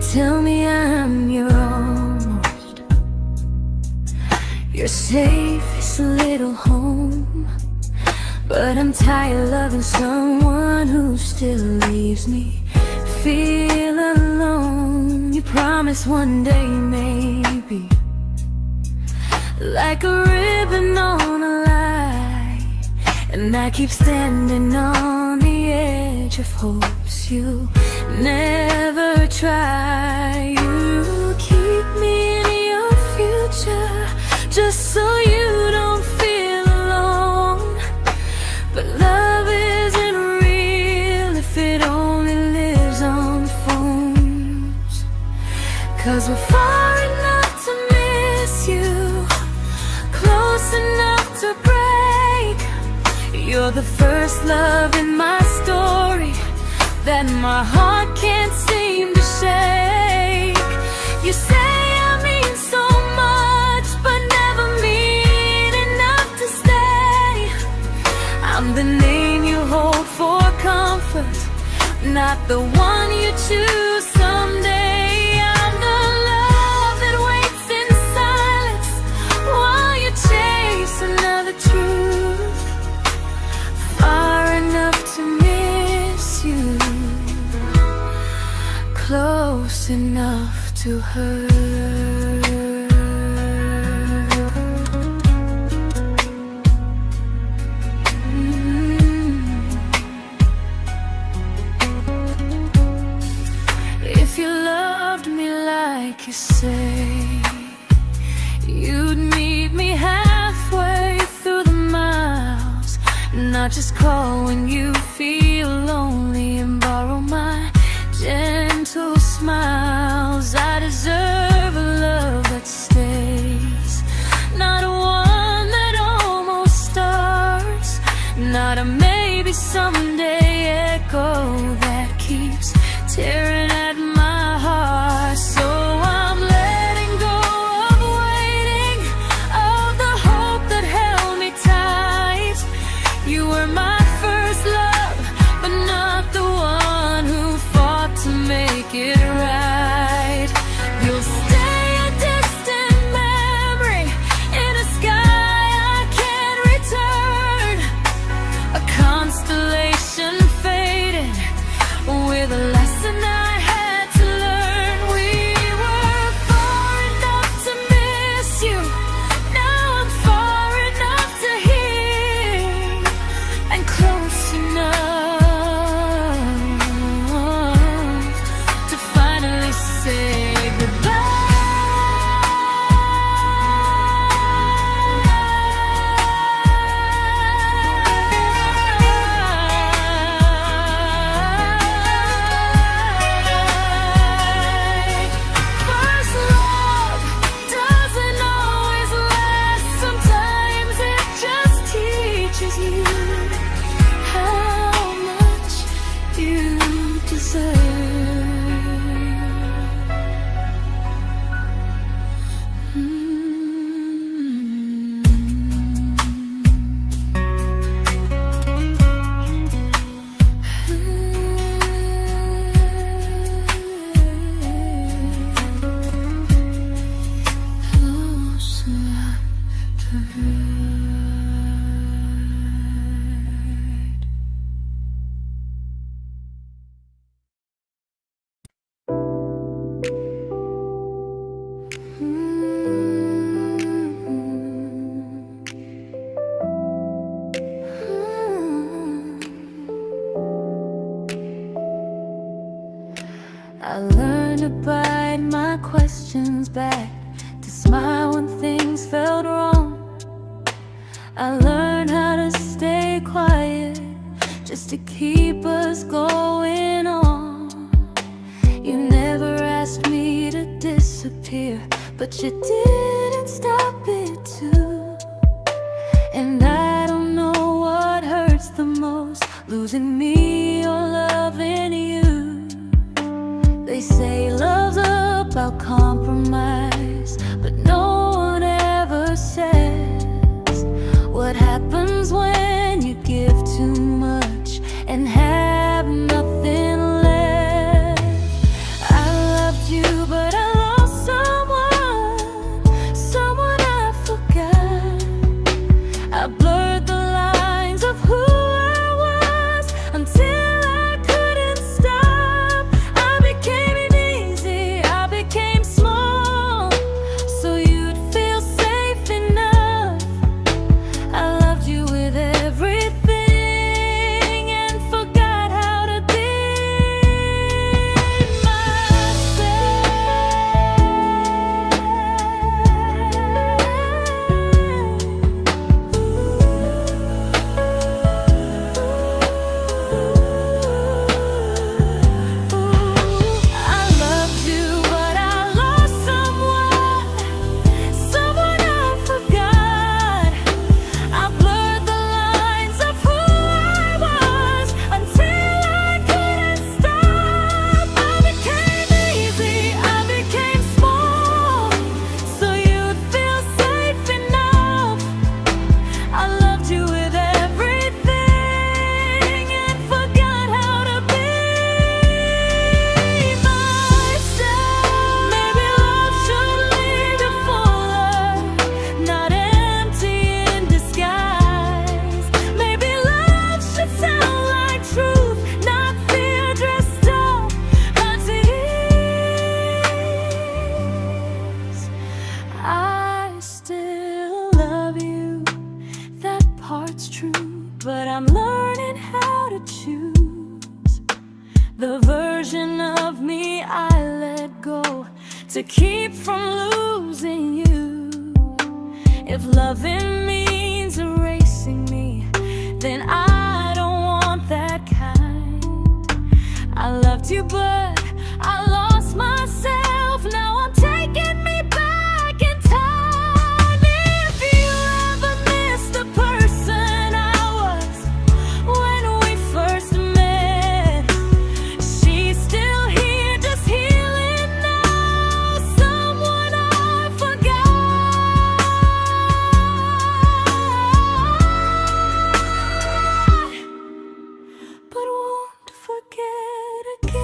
tell me I'm your almost, your safest little home. But I'm tired loving someone who still leaves me feel alone. You promise one day maybe, like a ribbon on a line, and I keep standing on the edge of hopes you never try. You keep me in your future just so you don't feel alone. But love isn't real if it only lives on phones. 'Cause we're far enough to miss you, close enough to break. You're the first love in my story that my heart can't seem to shake. You say I mean so much, but never mean enough to stay. I'm the name you hold for comfort, not the one you choose someday. I'm the love that waits in silence while you chase another truth. Far enough to miss you, close enough to hurt. If you loved me like you say, you'd meet me halfway through the miles, not just call when you feel lonely and borrow my gentle smiles. I deserve a love that stays, not one that almost starts, not a maybe someday echo that keeps tearing at my heart. So I'm letting go of waiting, of the hope that held me tight. You were my first love, but not the one who fought to make it right. You'll stay a distant memory in a sky I can't return, a constellation faded with a lesson I had to learn. We were far enough to miss you, now I'm far enough to hear, and close enough to finally say goodbye. First love doesn't always last, sometimes it just teaches you how much you deserve. Close enough to hurt. I learned to bite my questions back, to smile when things felt wrong. I learned how to stay quiet just to keep us going on. You never asked me to disappear, but you didn't stop it too. And I don't know what hurts the most, losing me or loving you. They say love's about compromise, but no one ever says what happens when you give too much and have nothing left. I loved you I'm learning how to choose the version of me I let go to keep from losing you. If loving means erasing me, then I don't want that kind. I loved you, but I lost myself. Now I'm taking me back in time. If you ever miss the person I was when we first met, she's still here, just healing now. Someone I forgot, but won't forget again.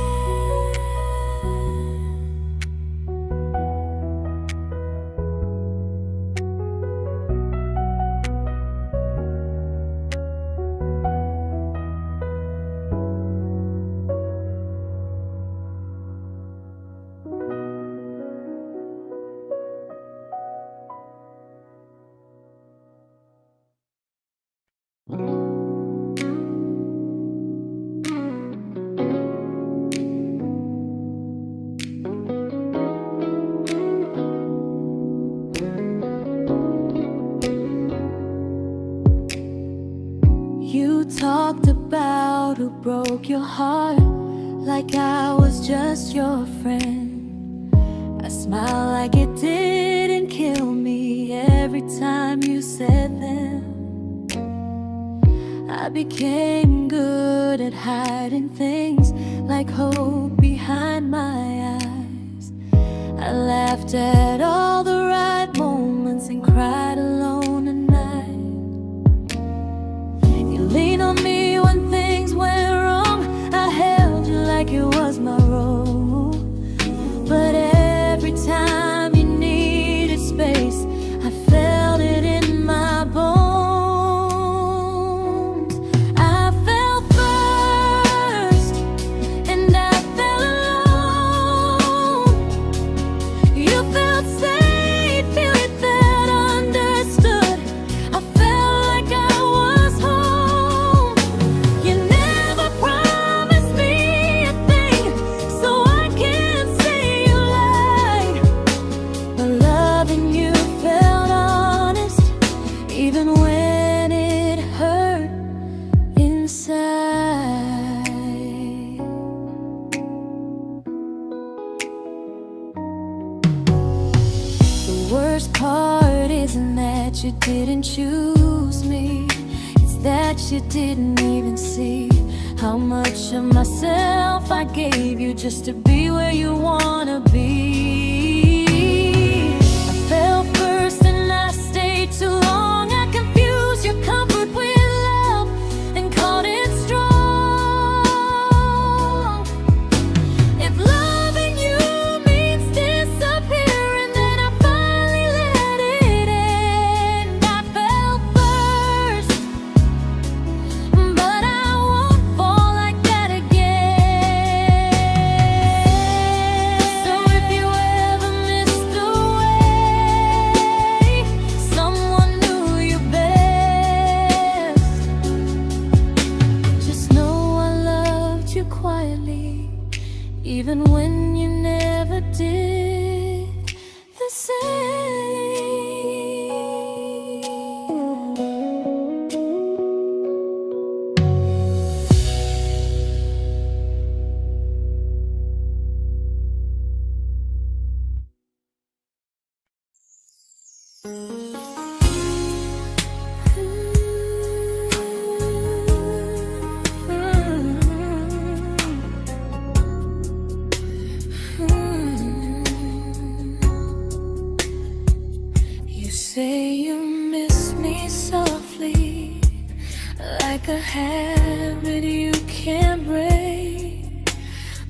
You talked about who broke your heart, like I was just your friend. I smiled like it didn't kill me every time you said them. I became good at hiding things like hope behind my eyes. I laughed at all the right moments and cried alone at night. You leaned on me when things went wrong. I held you like it was my role. But every time you needed space, I felt it in my bones. I fell first, and I fell alone. You felt safe, feeling that understood. I felt like I was home. You never promised me a thing, so I can't say you lied. But loving you felt honest, even when it hurt inside. The worst part isn't that you didn't choose me, it's that you didn't even see how much of myself I gave you just to be where you wanna be. I fell first and I stayed too long. I confused your comfort with love and called it strong. If loving you means disappearing, then I finally let it end. I fell first, but I won't fall like that again. So if you ever missed the way someone knew you best, just know I loved you quietly, even when you never did the same. You say you miss me softly, like a habit you can't break.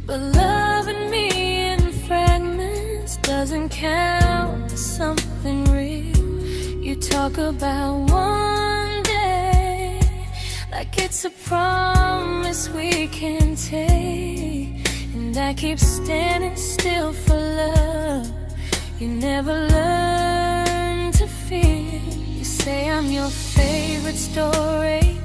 But loving me in fragments doesn't count as something real. You talk about one day like it's a promise we can take, and I keep standing still for love. You never learn to feel. You say I'm your favorite story,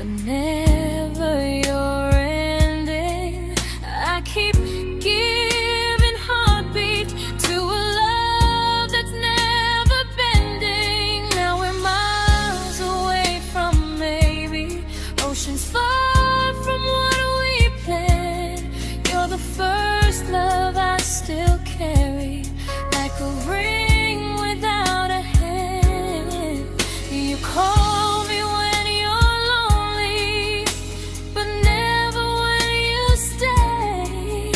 but never your ending. I keep giving heartbeat to a love that's never bending. Now we're miles away from maybe, oceans far from what we planned. You're the first love I still carry, like a ring without a hand. You call me when you're lonely, but never when you stay.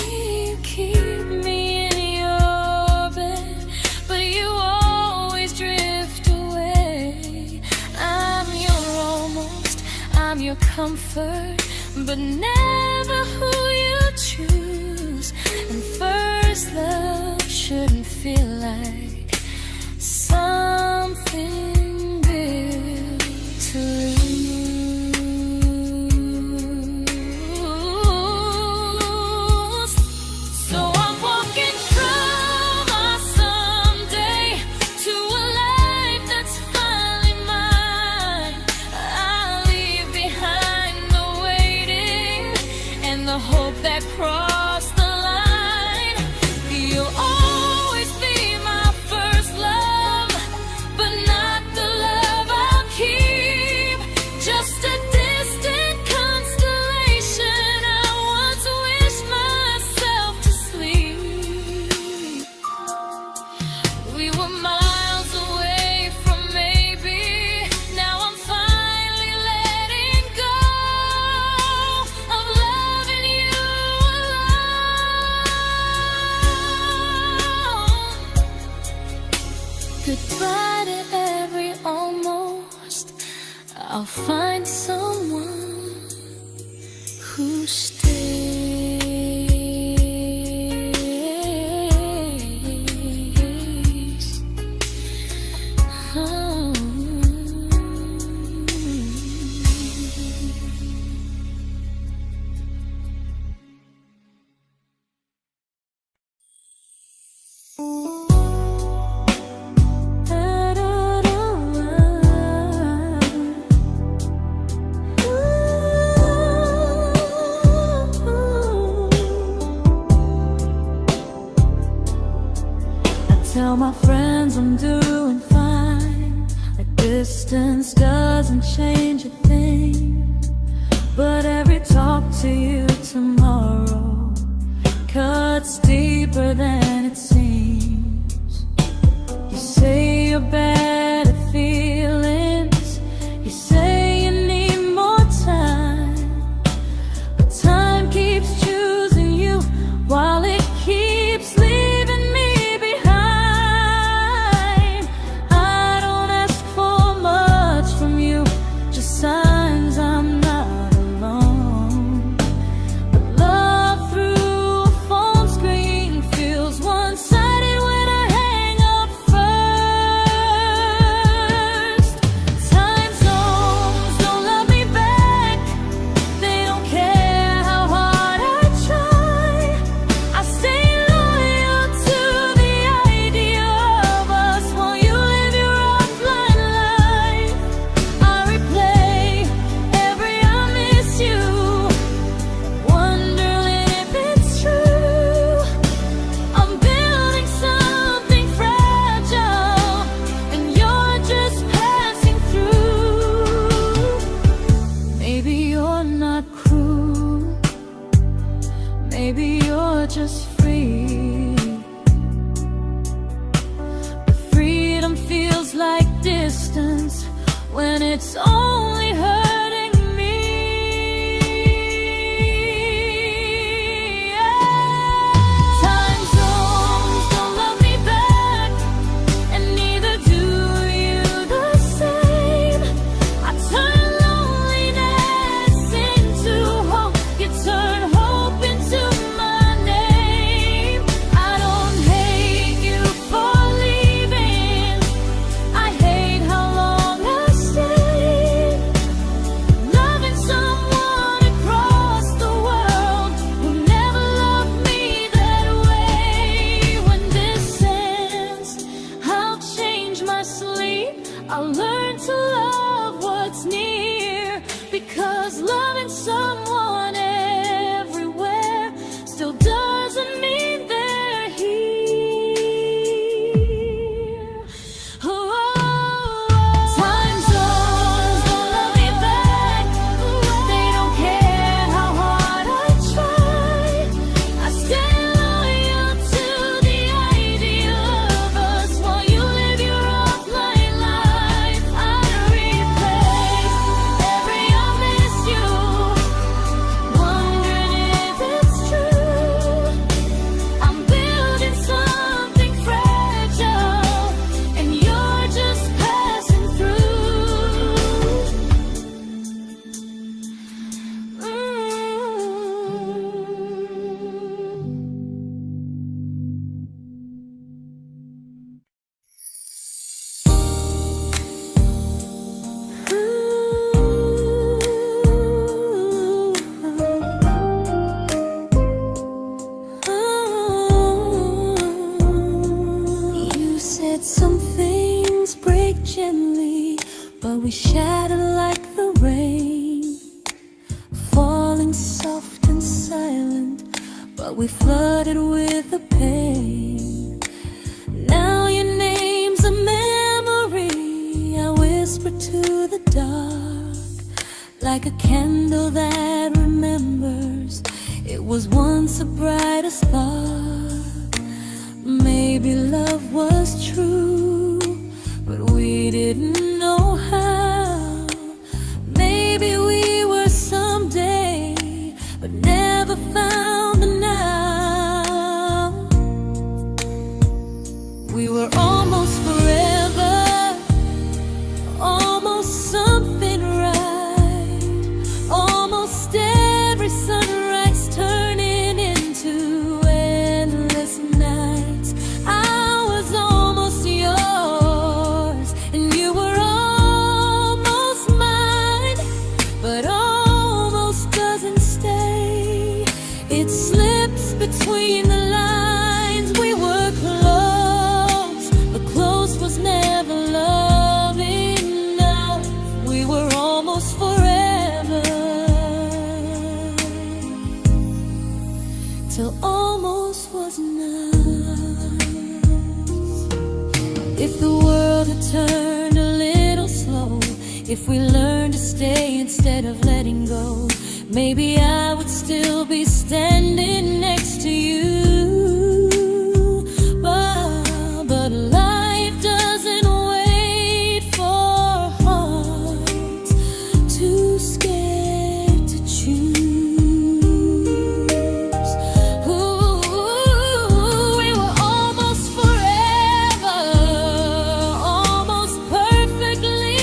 You keep me in your bed, but you always drift away. I'm your almost, I'm your comfort, but never who you choose. And first love shouldn't feel like something built to lose. So I'm walking through my someday to a life that's finally mine. I'll leave behind the waiting and the hope that crossed the line. You'll always be my first love, but not the love I'll keep. Just a distant constellation I once wished myself to sleep. We were miles away from maybe, now I'm finally letting go of loving you alone. Goodbye to every almost, I'll find someone who stays. Oh. Tell my friends I'm doing fine, like distance doesn't change a thing. But every talk to you tomorrow cuts deeper than it seems. You say you're bad at feelings, you say you need more time, but time keeps choosing you while it keeps leaving me behind. I don't ask for much from you, just signs I'm not alone. But love through a phone screen feels one-sided when I hang up first. Time zones don't love me back, they don't care how hard I try. I stay loyal to the idea of us while you live your offline life. I replay every I miss you, wondering if it's true. I'm building something fragile, and you're just passing through. Maybe you're not cruel, maybe you're just free. But freedom feels like distance when it's only hurting me. Time zones don't love me back, and neither do you the same. I turn loneliness into hope, you turn hope into my name. I don't hate you for leaving, I hate how long I stayed. we shattered like the rain, falling soft and silent, but we flooded with the pain. Now your name's a memory I whisper to the dark, like a candle that remembers it was once a brighter spark. Maybe love was true, but we didn't know how. Maybe we were someday, but never found the now. We were almost forever, almost something right, almost every sunrise turning into endless nights. I was almost yours, and you were almost mine, but almost doesn't stay. It slips between the lines. We were close, but close was never love enough. We were almost forever, till almost was enough. If the world had turned a little slow, if we learned to stay instead of letting go, maybe I would still be standing next to you. But life doesn't wait for hearts too scared to choose. Ooh, we were almost forever, almost perfectly,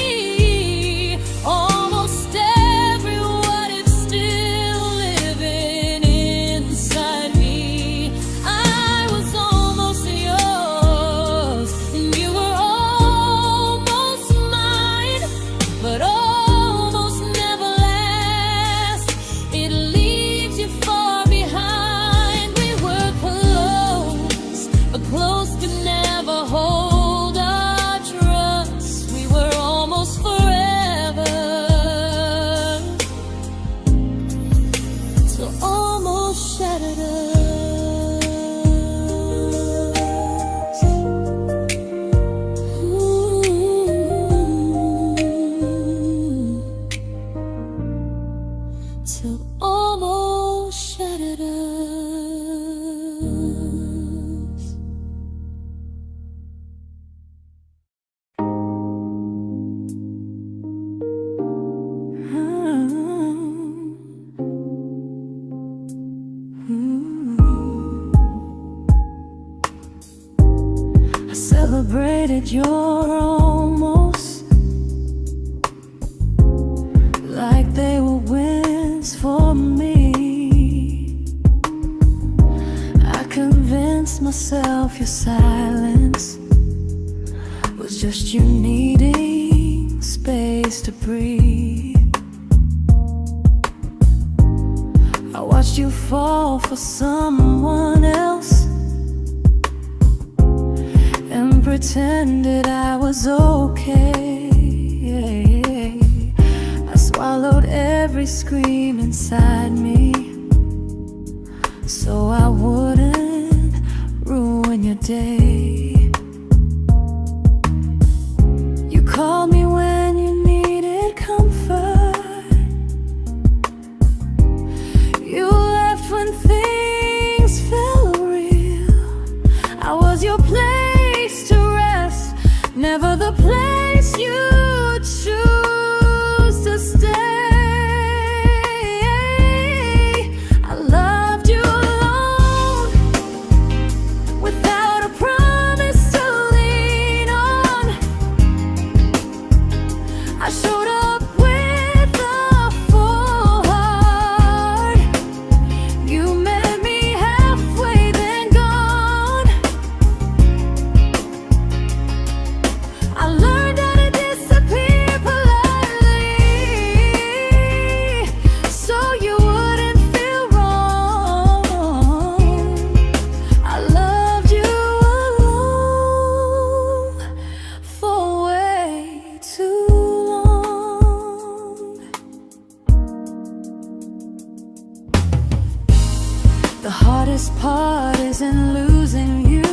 almost every what if still living inside me. I was almost yours, and you were almost mine, but almost never lasts. It leaves you far behind. We were close, but close could never hold our trust. We were almost forever, till almost shattered us. Ooh, till almost shattered us. I celebrated your almost like they were wins for me. I convinced myself your silence was just you needing space to breathe. I watched you fall for someone else and pretended I was okay. I swallowed every scream inside me so I wouldn't ruin your day. You called me when you needed comfort. You left when things felt real. I was your place to rest, never the place you choose to stay. I loved you alone, without a promise to lean on. I showed up with a full heart. You met me halfway, then gone. I learned how to disappear heart isn't losing you,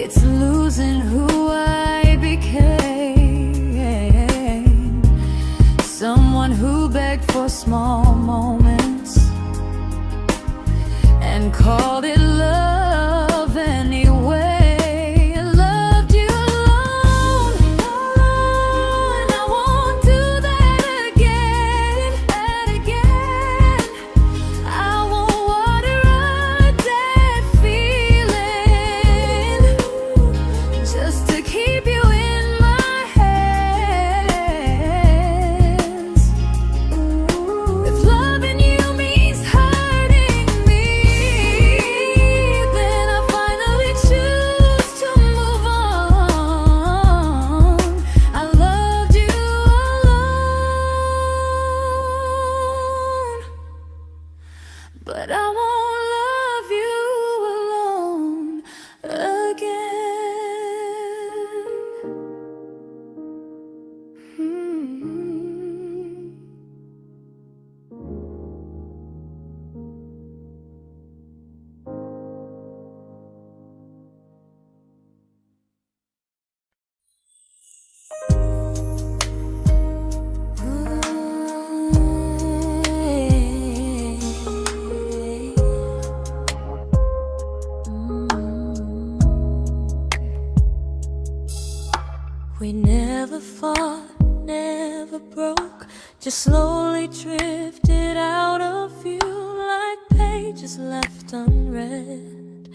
it's losing who I became. Someone who begged for small moments and called it love anyway. Loved you alone, and I won't do that again, and again. I won't water a dead feeling just to keep you in my hands. If loving you means hurting me, then I finally choose to move on. I loved you alone, but I won't love you alone again. We never fought, never broke, just slowly drifted out of view like pages left unread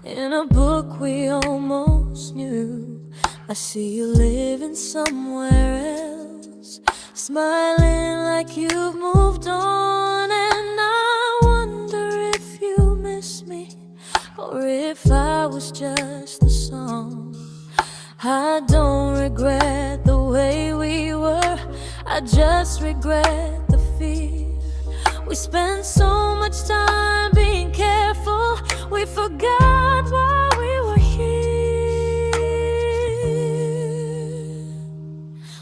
in a book we almost knew. I see you living somewhere else, smiling like you've moved on, and I wonder if you miss me or if I was just a song. I don't regret the way we were, I just regret the fear. We spent so much time being careful, we forgot why we were here.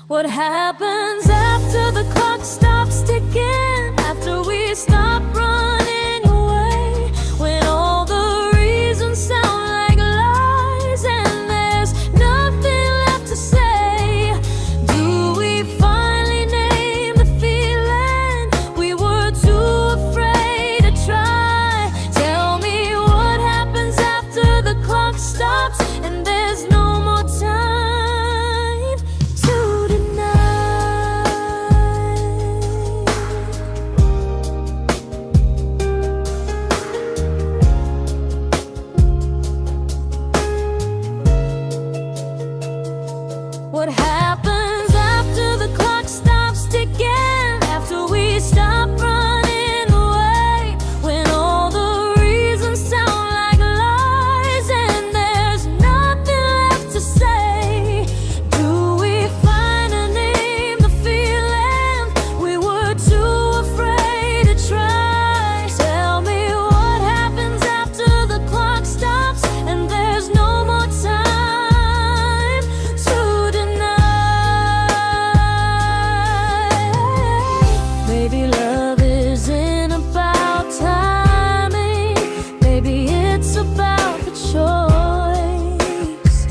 What happens after the clock stops ticking, after we stop running away, when all the reasons sound like lies and there's nothing left to say? Do we finally name the feeling we were too afraid to try? Tell me what happens after the clock stops and there's no more time to deny. What happens after the clock stops ticking, after we stop running away, when all the reasons sound like lies and there's nothing left to say? Do we finally name the feeling we were too afraid to try? Tell me what happens after the clock stops and there's no more time to deny. Maybe love isn't about timing, maybe it's about the choice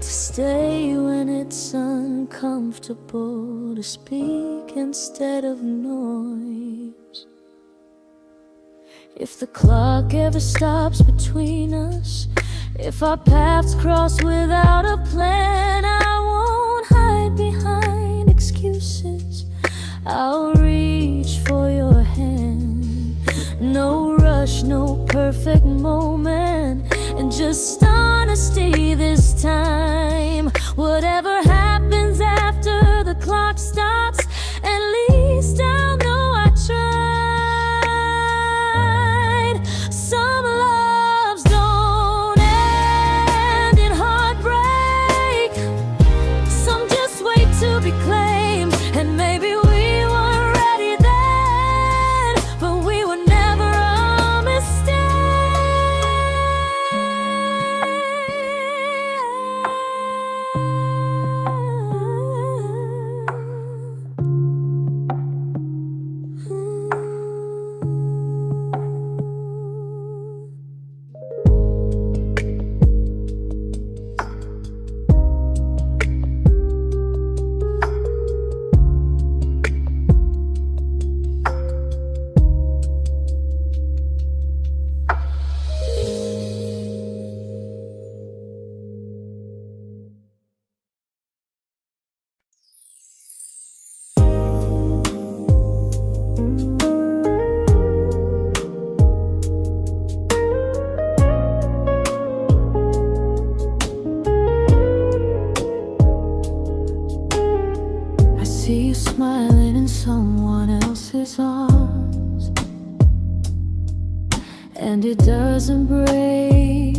to stay when it's uncomfortable, to speak instead of noise. If the clock ever stops between us, if our paths cross without a plan, I won't hide behind excuses, I'll reach for your hand. No rush, no perfect moment, and just honesty this time. Whatever happens after the clock stops, at least I'll know I tried. Some loves don't end in heartbreak, some just wait to be claimed, and maybe we weren't ready then, but we were never a mistake. and it doesn't break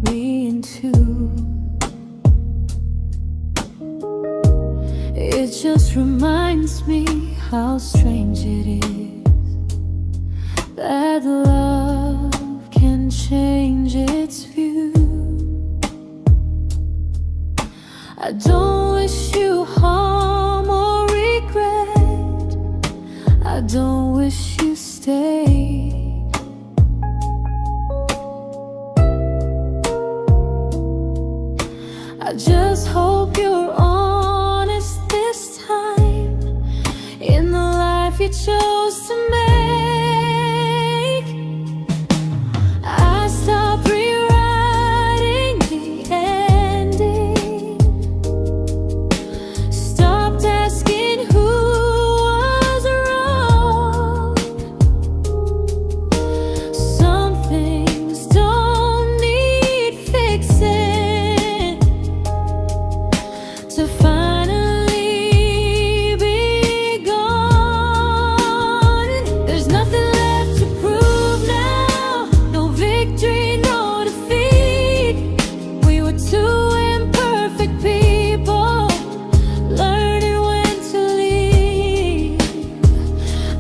me in two. It just reminds me how strange it is that love can change its view. I don't wish you harm or regret. I don't wish you stay. I just hope you're honest this time in the life you chose to make. I stopped rewriting the ending, stopped asking who was wrong. Some things don't need fixing to finally be gone. There's nothing left to prove now, no victory, no defeat. We were two imperfect people, learning when to leave.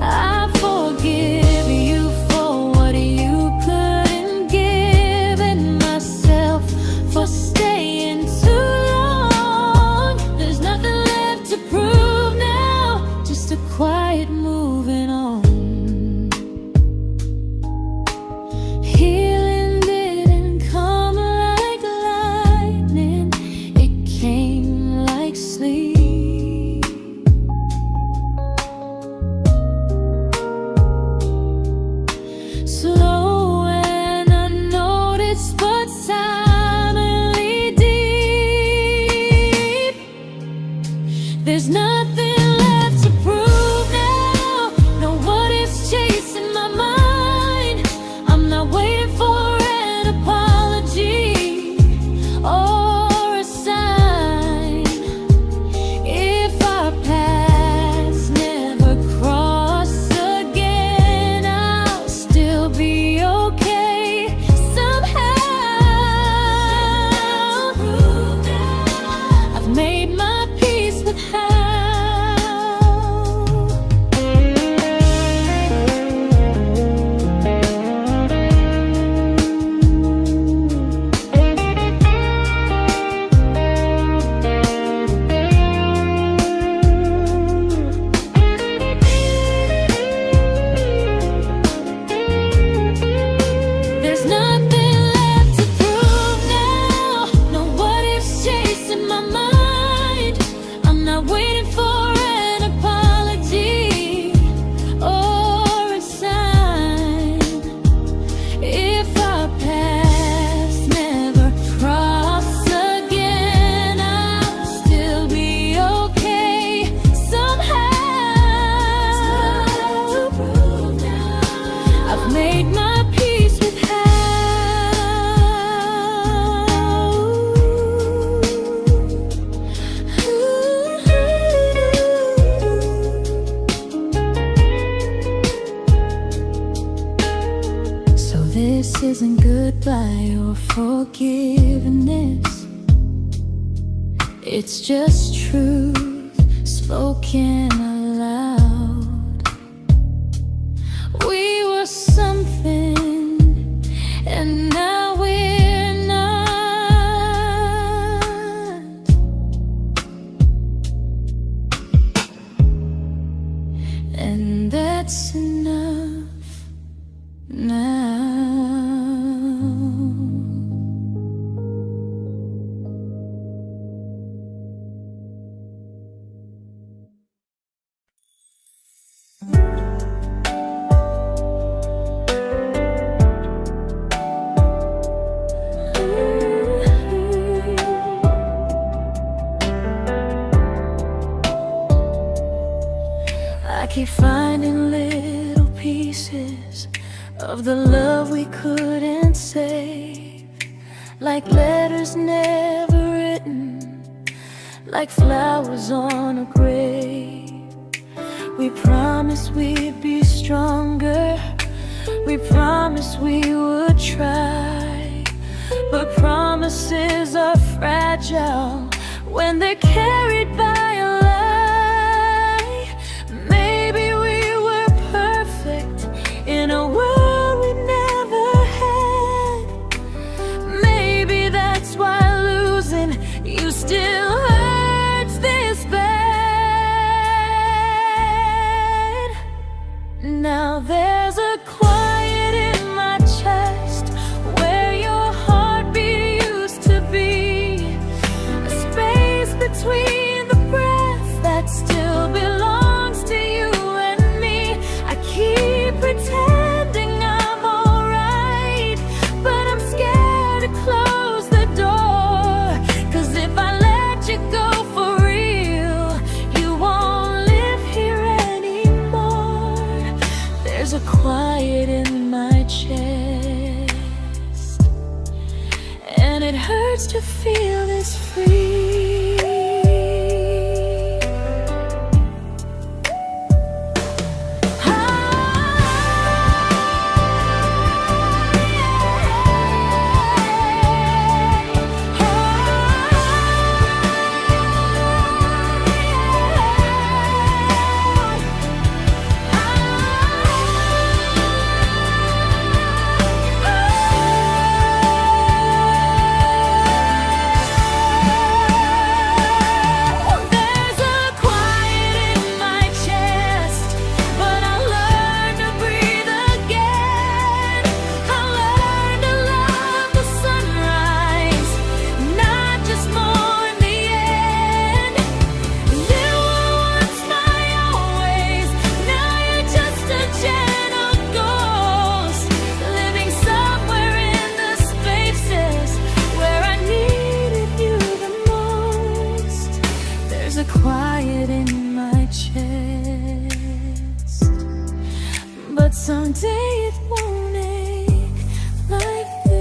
I forgive you for what you couldn't give, and myself for staying too long. There's nothing left to prove now, just a quiet moving on. Healing didn't come like lightning, it came like sleep. Slow and unnoticed, but silently deep. There's nothing left to prove now, no what ifs chasing my mind. I'm not waiting for an apology or a sign. If our paths never cross again, I'll still be okay somehow. I've made my peace with how. There's nothing left to prove now, no what ifs chasing my mind. I'm not waiting for an apology or a sign. If our paths never cross again, I'll still be okay somehow. I've made my peace with how. So this isn't goodbye or forgiveness, it's just truth spoken aloud. We were something, and now we're not. And that's enough now. I keep finding little pieces of the love we couldn't save, like letters never written, like flowers on a grave. We promised we'd be stronger, We promised we would try, but promises are fragile when they're carried by a lie. Maybe we were perfect in a world we never had. Maybe that's why losing you still hurts this bad. Now there's a quiet in my chest where your heartbeat used to be, a space between the breath that still belongs to you and me. I keep pretending I'm alright, but I'm scared to close the door. 'Cause if I let you go for real, you won't live here anymore. There's a quiet in my chest, and it hurts to feel this free. There's a quiet in my chest, but someday it won't ache like this.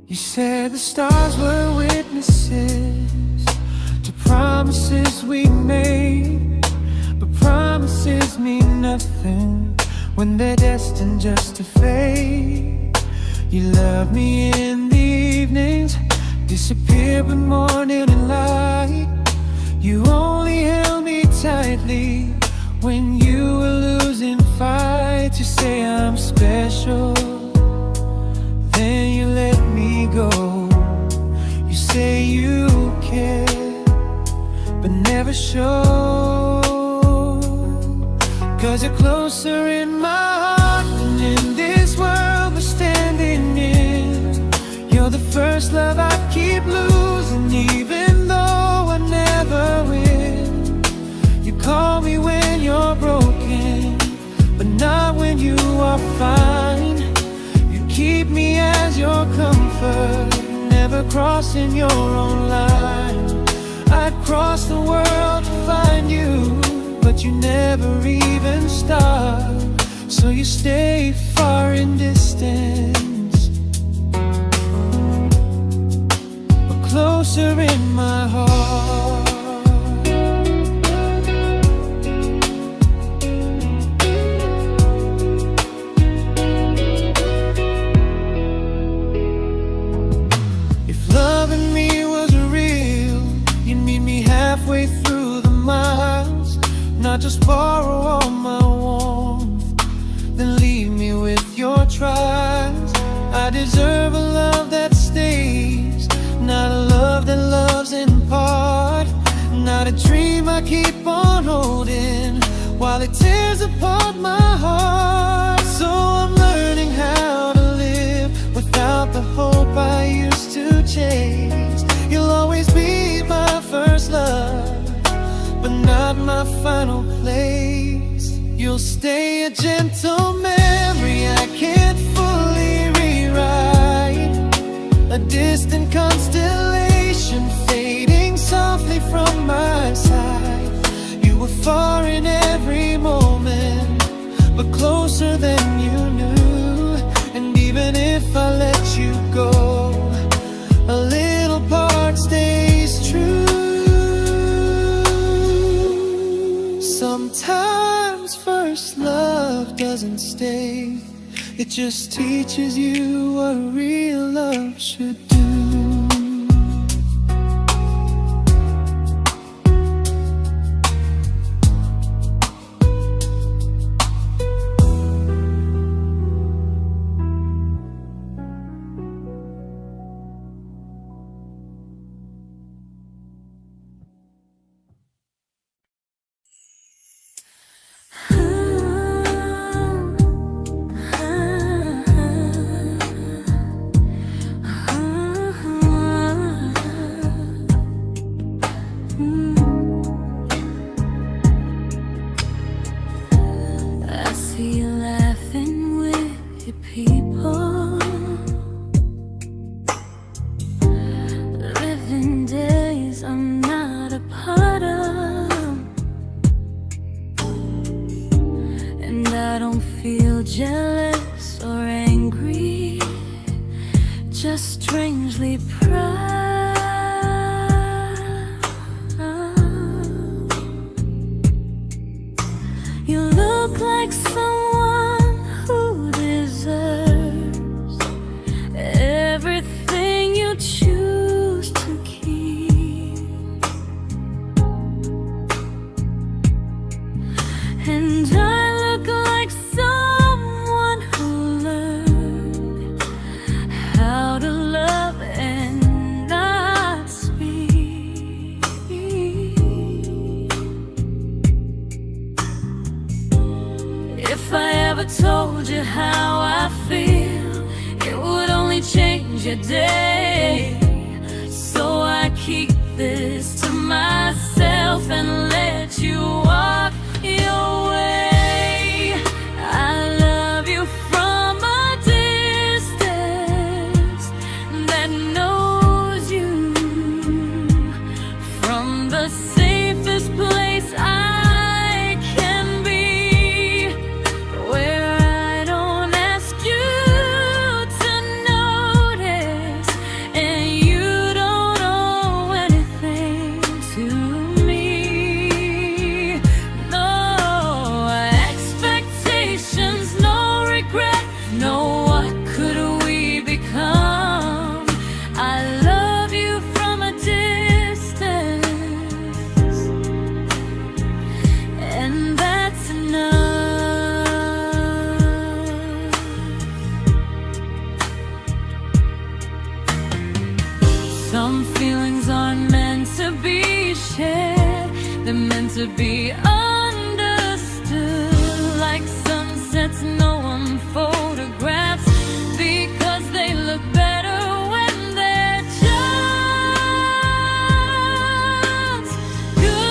You said the stars were witnesses to promises we made, but promises mean nothing when they're destined just to fade. You love me in the evenings, disappear when morning and light. You only held me tightly when you were losing fights. You say I'm special, then you let me go. You say you care, but never show. 'Cause you're closer in my heart than in this world we're standing in. You're the first love I keep losing, even though I never win. You call me when you're broken, but not when you are fine. Keep me as your comfort, never crossing your own line. I'd cross the world to find you, but you never even start. So you stay far in distance, but closer in my heart. Halfway through the miles, not just borrow all my warmth, then leave me with your trials. I deserve a love that stays, not a love that loves in part. Not a dream I keep on holding while it tears apart my heart. So I'm learning how to live without the hope I used to chase. You'll always be my first love, but not my final place. You'll stay a gentle memory distant constellation fading softly from my side. You were far in every moment, but closer than you knew. And even if I let you go, a little part stays true. Sometimes first love doesn't stay, it just teaches you what real love should do. Jealous or angry, just strangely proud. You look like someone who deserves everything you choose to keep. And I look like someone who learned how to love and not speak. If I ever told you how I feel, it would only change your day. So I keep this to myself and let you walk your way. I love you from a distance that knows you, from the safest place I can be, where I don't ask you to notice and you don't owe anything to me. No expectations, no regret, no what could we become. I love you from a distance, and that's enough. Some feelings aren't meant to be shared, they're meant to be understood. Like sunsets no one photographs, because they look better when they're just good.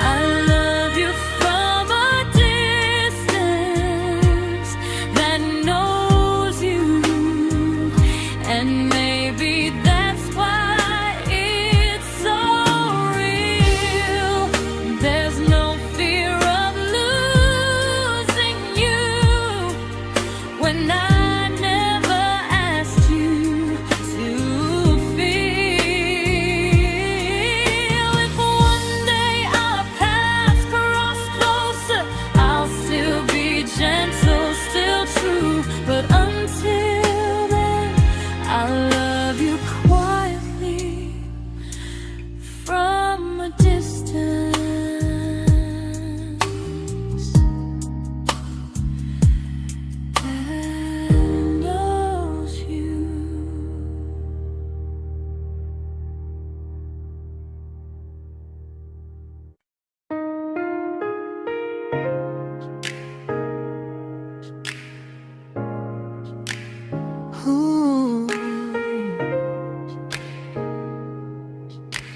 I love you from a distance that knows you, and maybe that's why it's so real. There's no fear of losing you when I never asked you to feel. If one day our paths cross closer, I'll still be gentle, still true. But until then, I love you quietly from a distance that knows you. Ooh.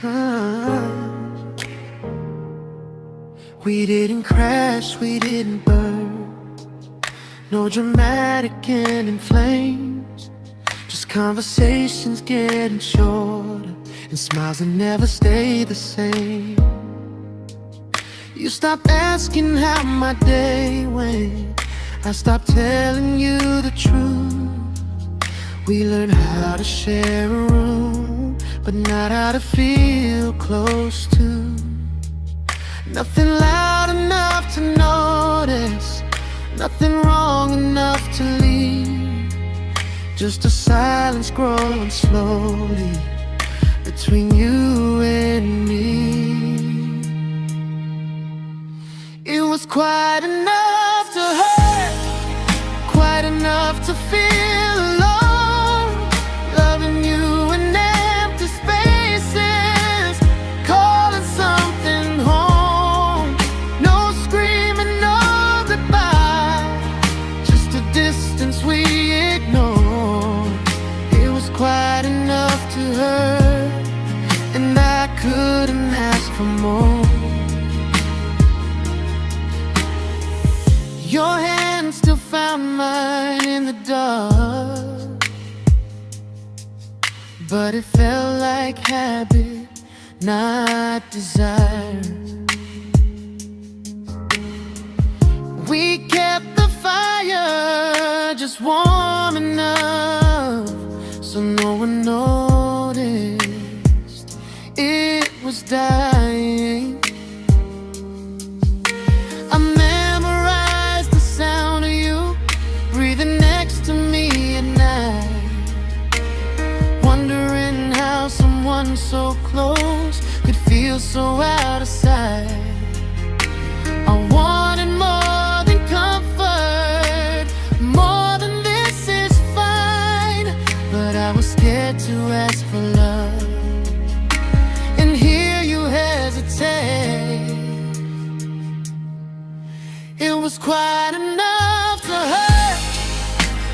Ah. We didn't crash, we didn't burn. No dramatic ending flames, just conversations getting shorter, and smiles that never stay the same. You stopped asking how my day went, I stopped telling you the truth. We learned how to share a room, but not how to feel close to. Nothing loud enough to notice, nothing wrong enough to leave. Just a silence growing slowly between you and me. It was quite enough to hurt, quite enough to feel alone. Loving you in empty spaces, calling something home. No screaming, no goodbye, just a distance we ignored. It was quite enough to hurt, and I couldn't ask for more. Your hand still found mine in the dark, but it felt like habit, not desire. We kept the fire just warm enough so no one noticed it was dying. I memorized the sound of you breathing next to me at night, wondering how someone so close could feel so out of sight. I wanted more than comfort, more than this is fine, but I was scared to ask for love, and here you hesitate. It was quite enough to hurt,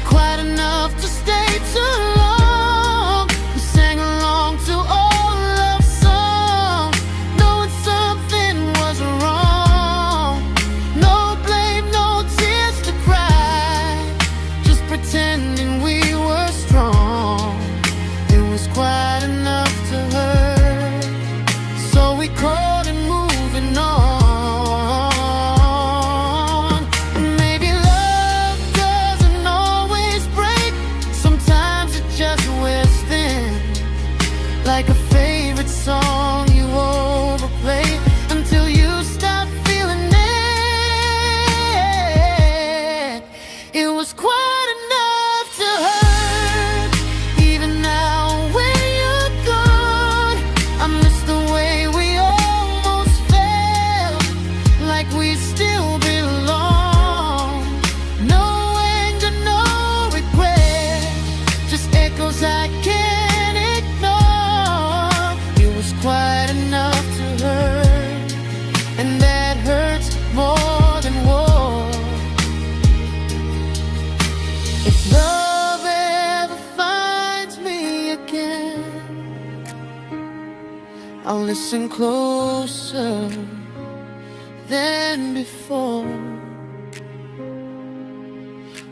quite enough to stay too long. We sang along to old love songs, knowing something was wrong. No blame, no tears to cry, just pretending we were strong. It was quite enough to hurt, so we called it moving on. Like a favorite song you overplay until you stop feeling it. It was quite enough to hurt. Even now when you're gone, I miss the way we almost felt, like we still belong. No anger, no regret, just echoes I can't ignore. Quite enough to hurt, and that hurts more than war. If love ever finds me again, I'll listen closer than before,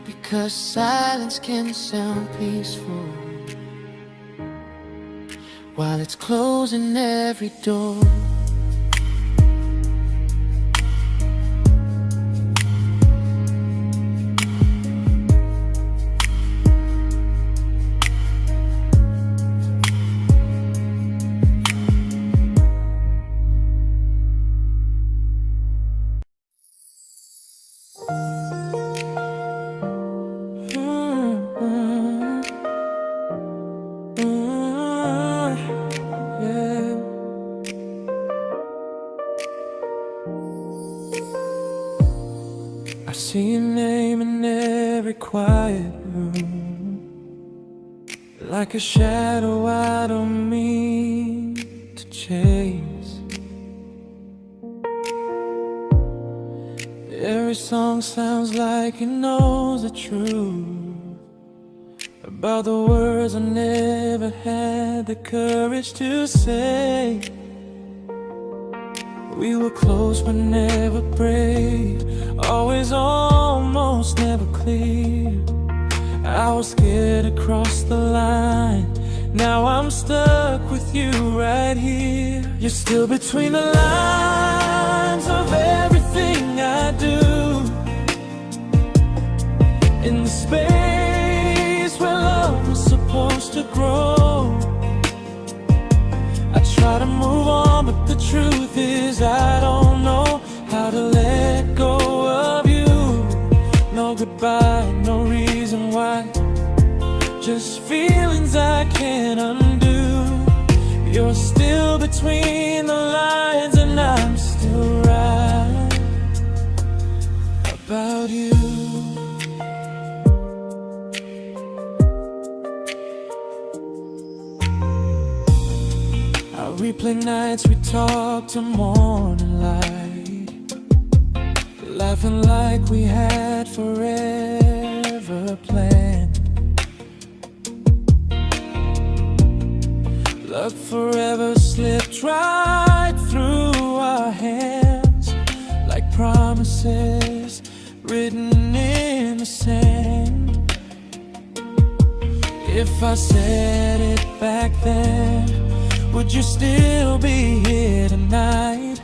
because silence can sound peaceful while it's closing every door. I see your name in every quiet room, like a shadow I don't mean to chase. Every song sounds like it knows the truth about the words I never had the courage to say. We were close but never brave, always almost, never close. clear. I was scared to cross the line. Now I'm stuck with you right here. You're still between the lines of everything I do. In the space where love was supposed to grow. I try to move on, but the truth is I don't know how to let go of you. No goodbye, no reason why. Just feelings I can't undo. You're still between the lines, and I'm still right about you. I replay nights we talk till morning light, laughing like we had forever planned. Luck forever slipped right through our hands, like promises written in the sand. If I said it back then, would you still be here tonight?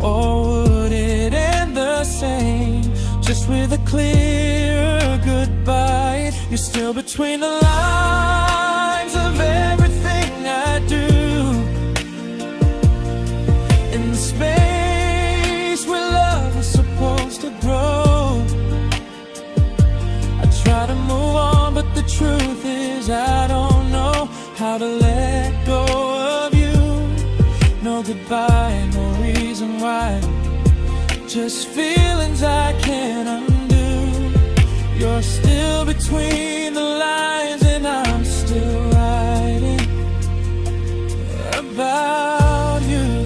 Or would it end the same, just with a clear goodbye? You're still between the lines of everything I do. In the space where love was supposed to grow. I try to move on, but the truth is I don't know how to let go of you. No goodbye, no reason why. Just feelings I can't undo. You're still between the lines, and I'm still writing about you.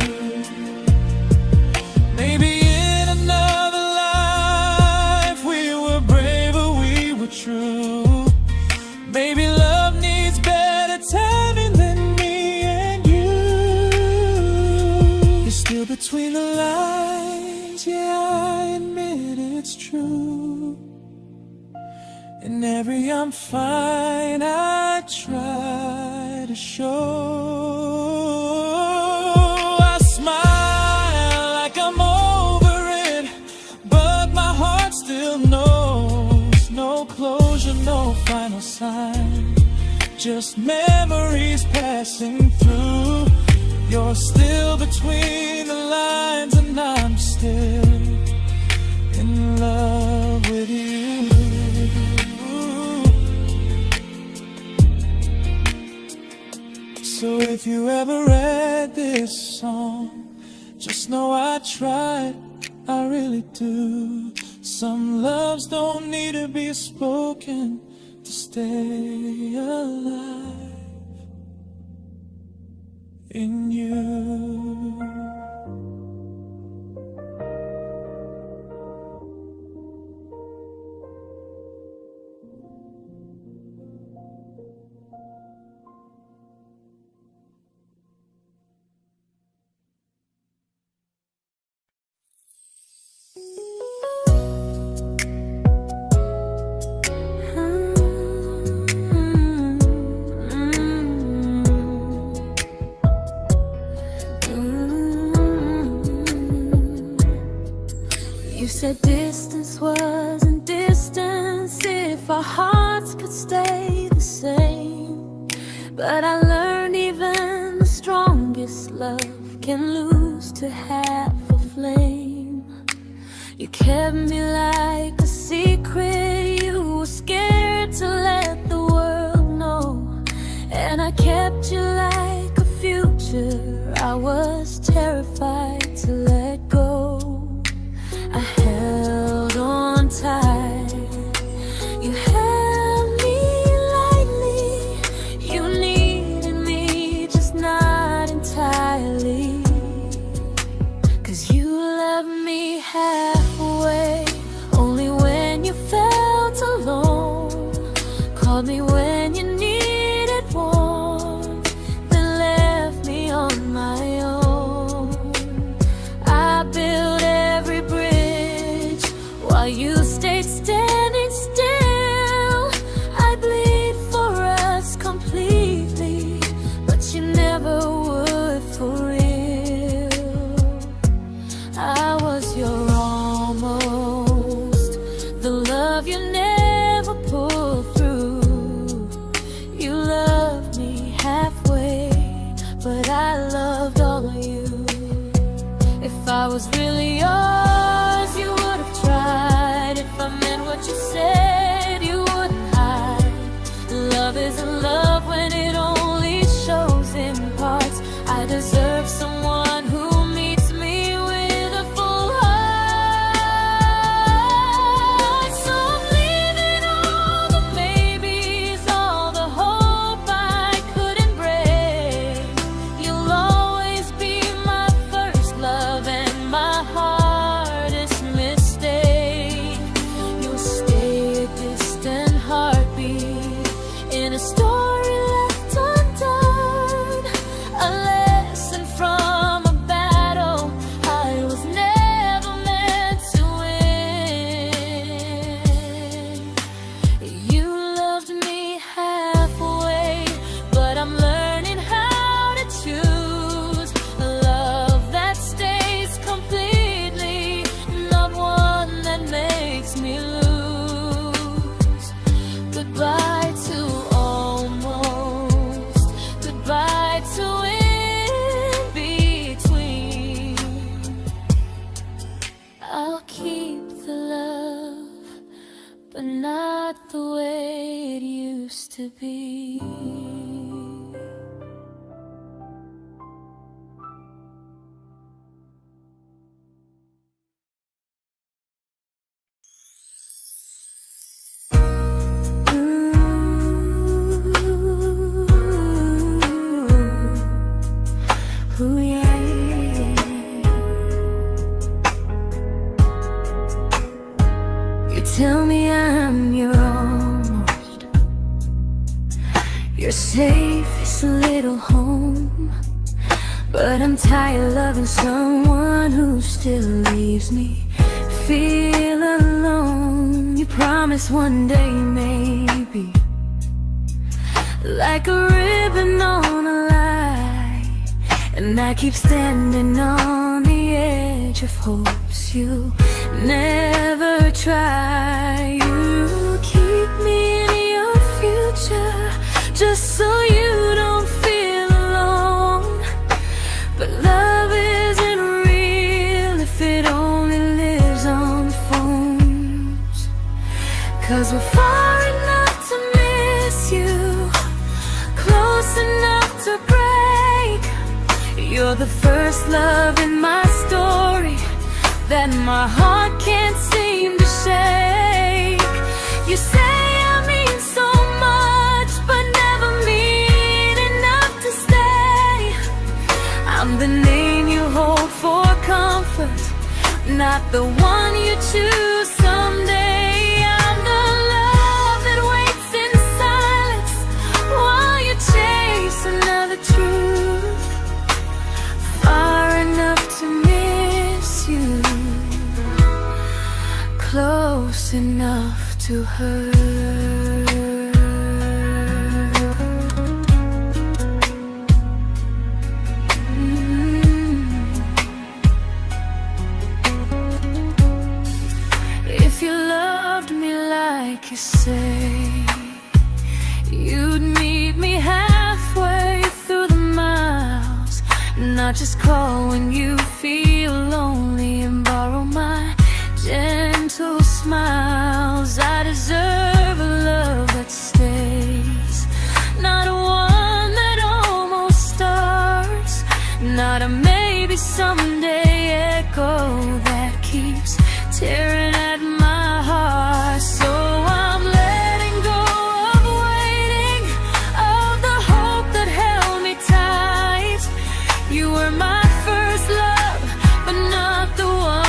Maybe in another life we were braver, we were true. Maybe love needs better timing than me and you. You're still between the lines, yeah, I admit it's true. In every I'm fine I try to show. I smile like I'm over it, but my heart still knows. No closure, no final sign, just memories passing through. You're still between the lines, and I'm still in love with you. So if you ever read this song, just know I tried, I really do. Some loves don't need to be spoken to stay alive in you. You said distance wasn't distance if our hearts could stay the same. But I learned even the strongest love can lose to half a flame. You kept me like a secret you were scared to let the world know. And I kept you like a future I was terrified to let go. I held on tight, you held me lightly. You needed me, just not entirely. 'Cause you loved me halfway, only when you felt alone. Called me when you needed warmth, then left me on my own. I built every bridge while you stayed standing still. love you never pulled through. You loved me halfway, but I loved all of you. If I was really yours, you would have tried. If I meant what you said, you wouldn't hide. Love isn't love when it only shows in parts. I deserve someone who meets me with a full heart. So I'm leaving all the maybes, all the hope I couldn't break. You'll always be my first love and my hardest mistake. You'll stay a distant heartbeat in a story left undone, a lesson from a battle I was never meant to win. You loved me halfway, but I'm learning how to choose a love that stays completely, not one that makes me lose. Goodbye to almost, goodbye to in between. I'll keep the love, but not the way it used to be. Ooh, yeah, yeah. You tell me I'm your almost, your safest little home, but I'm tired loving someone who still leaves me feel alone. You promise one day maybe, like a ribbon on a line, and I keep standing on the edge of hopes you never try. You keep me in your future just so you don't feel alone. But love isn't real if it only lives on phones. 'Cause we're far enough to miss you, close enough to break. You're the first love in my story that my heart can't seem to shake. You say I mean so much, but never mean enough to stay. I'm the name you hold for comfort, not the one you choose someday. I'm the love that waits in silence while you chase another truth. Far enough to miss you, close enough to hurt. If you loved me like you say, you'd meet me halfway through the miles, not just call when you feel lonely and borrow my gentle smiles. I deserve a love that stays, not one that almost starts, not a maybe someday echo that keeps tearing at my heart. So I'm letting go of waiting, of the hope that held me tight. You were my first love, but not the one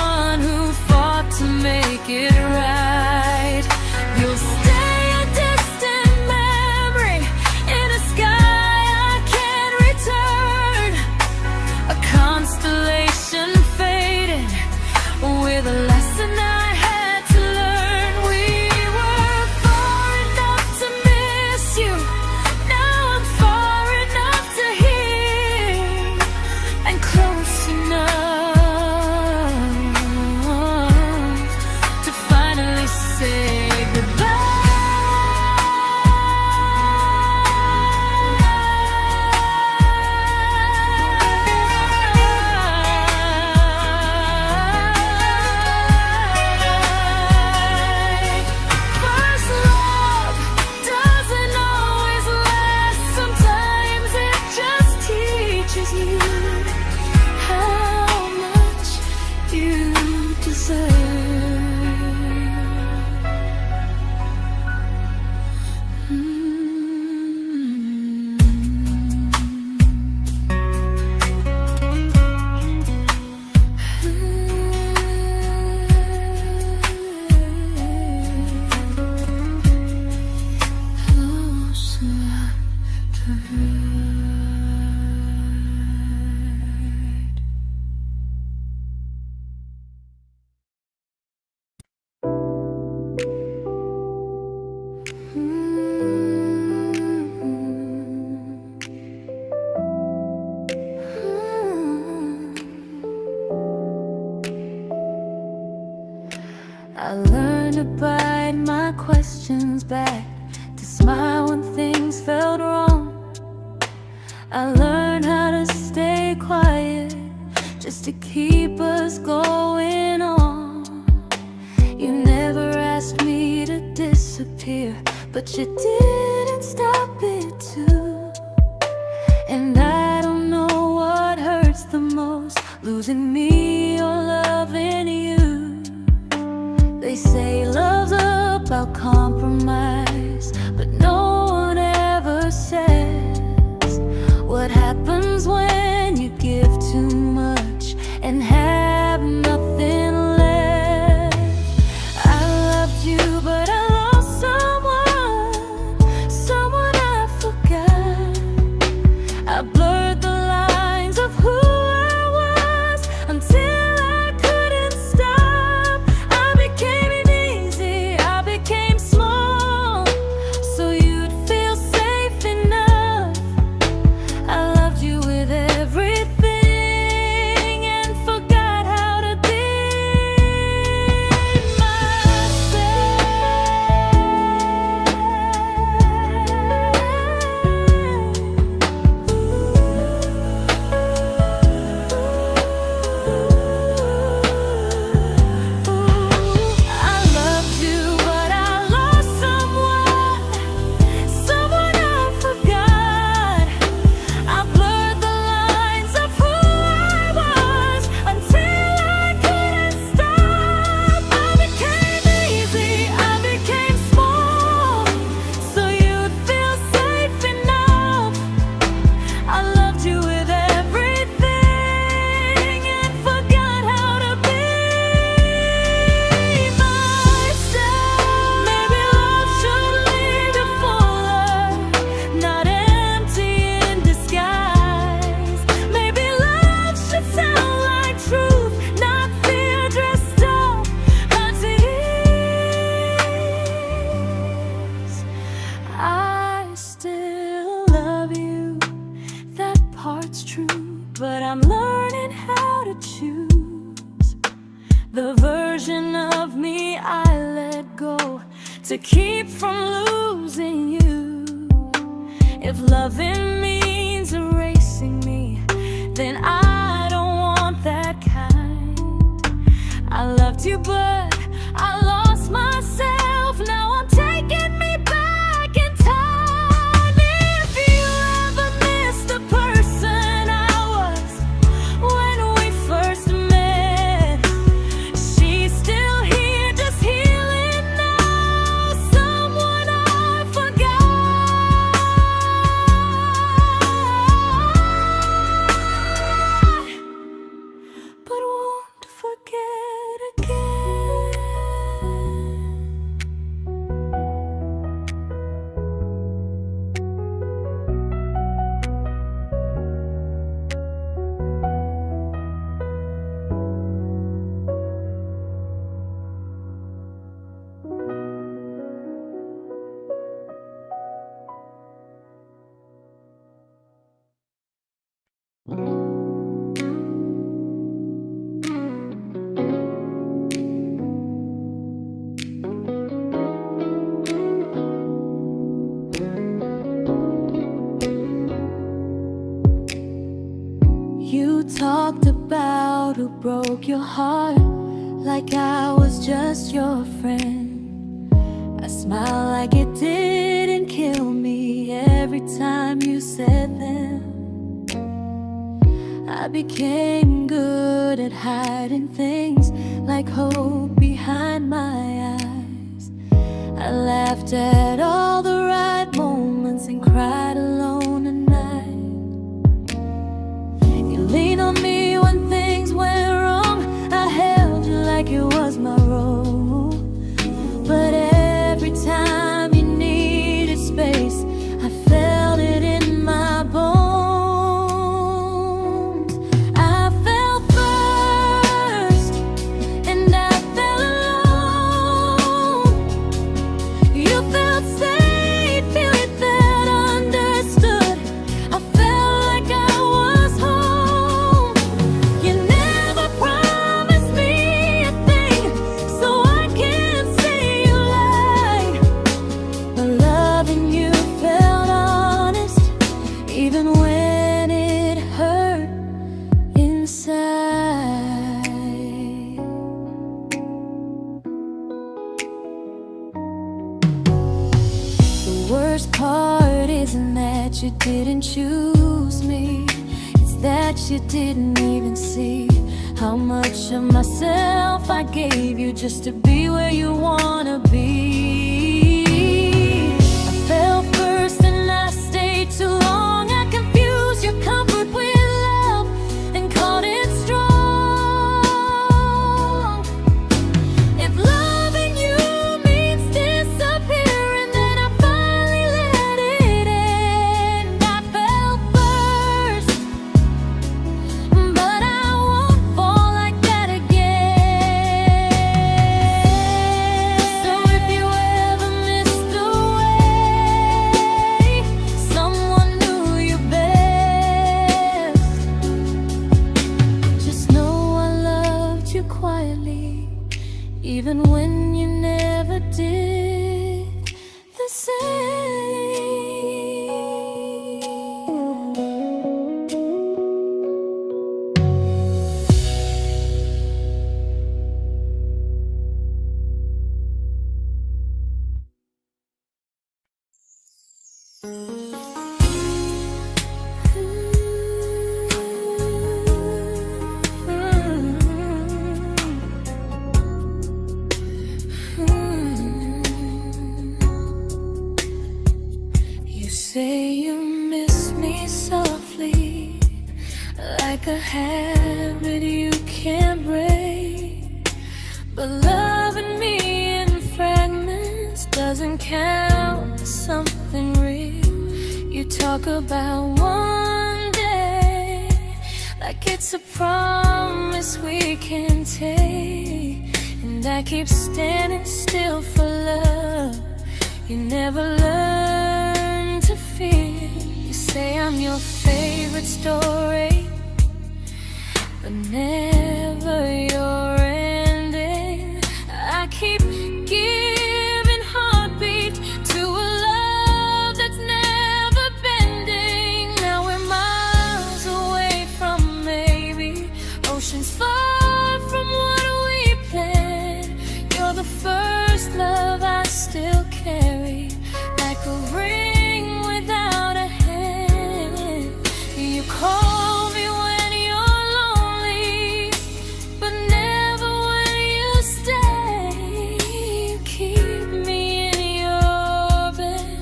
I learned to bite my questions back, to smile when things felt wrong. I learned how to stay quiet, just to keep us going on. You never asked me to disappear, but you didn't stop it too. And I don't know what hurts the most, losing me or loving you. They say love's about compromise, but no one ever says what happens when you give too much and have nothing left. I loved you, but I lost someone I forgot. I blurred the lines of who I was until I couldn't stop. I became easy, I became small, so you'd feel safe enough. I loved you with everything and forgot how to be I loved you, but I lost someone I forgot. I blurred the lines of who I was until I couldn't stop. I became easy, I became small, so you'd feel safe enough. I loved you with everything and forgot how to be myself. Maybe love should lead you fuller, not empty in disguise. Maybe love should sound like truth, not fear dressed up as ease. I still love you, that part's true, but I'm learning how to choose the version of me I let go to keep from losing you. If loving means erasing me, then I don't want that kind. I loved you, but I lost myself. Now I'm taking me back in time. If you ever missed the person I was when we first met, she's still here, just healing now. Someone I forgot, but won't forget again. You talked about who broke your heart, like I was just your friend. I smile like it didn't kill me every time you said them. I became good at hiding things like hope behind my eyes. I laughed at all the right moments and cried alone at night. You leaned on me when things went wrong. I held you like it was my role. But every time you needed space, I felt it in my bones. I fell first, and I fell alone. You felt safe. worst part isn't that you didn't choose me, it's that you didn't even see how much of myself I gave you just to be where you wanna be. I fell first and I stayed too long. I confused your comfort with love and called it strong. If loving you means disappearing, then I finally let it end. I fell first, but I won't fall like that again. So if you ever missed the way someone knew you best, just know I loved you quietly, even when you never did the same. You say you miss me softly, like a habit you can't break. But loving me in fragments doesn't count as something real. You talk about one day like it's a promise we can take, and I keep standing still for love. You never learn to feel. You say I'm your favorite story, but never your ending. I keep giving heartbeat to a love that's never bending. Now we're miles away from maybe oceans far from what we planned. You're the first love I still carry, like a ring without a hand. You call me when you're lonely, but never when you stay. You keep me in your bed,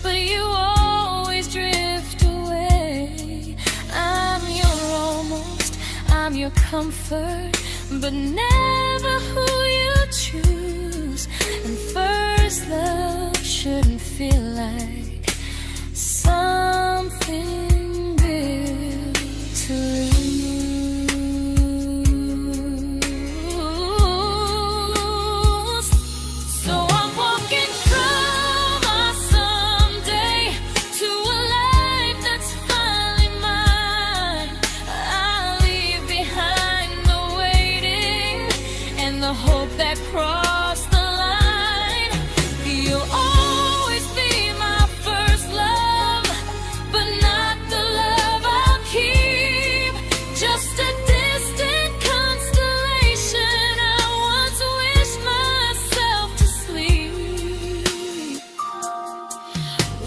but you always drift away. I'm your almost, I'm your comfort, but never who you choose. And first love shouldn't feel like something built to lose. So I'm walking from my someday to a life that's finally mine. I'll leave behind the waiting and the hope that crossed the line. You'll always be my first love, but not the love I'll keep. Just a distant constellation I once wished myself to sleep.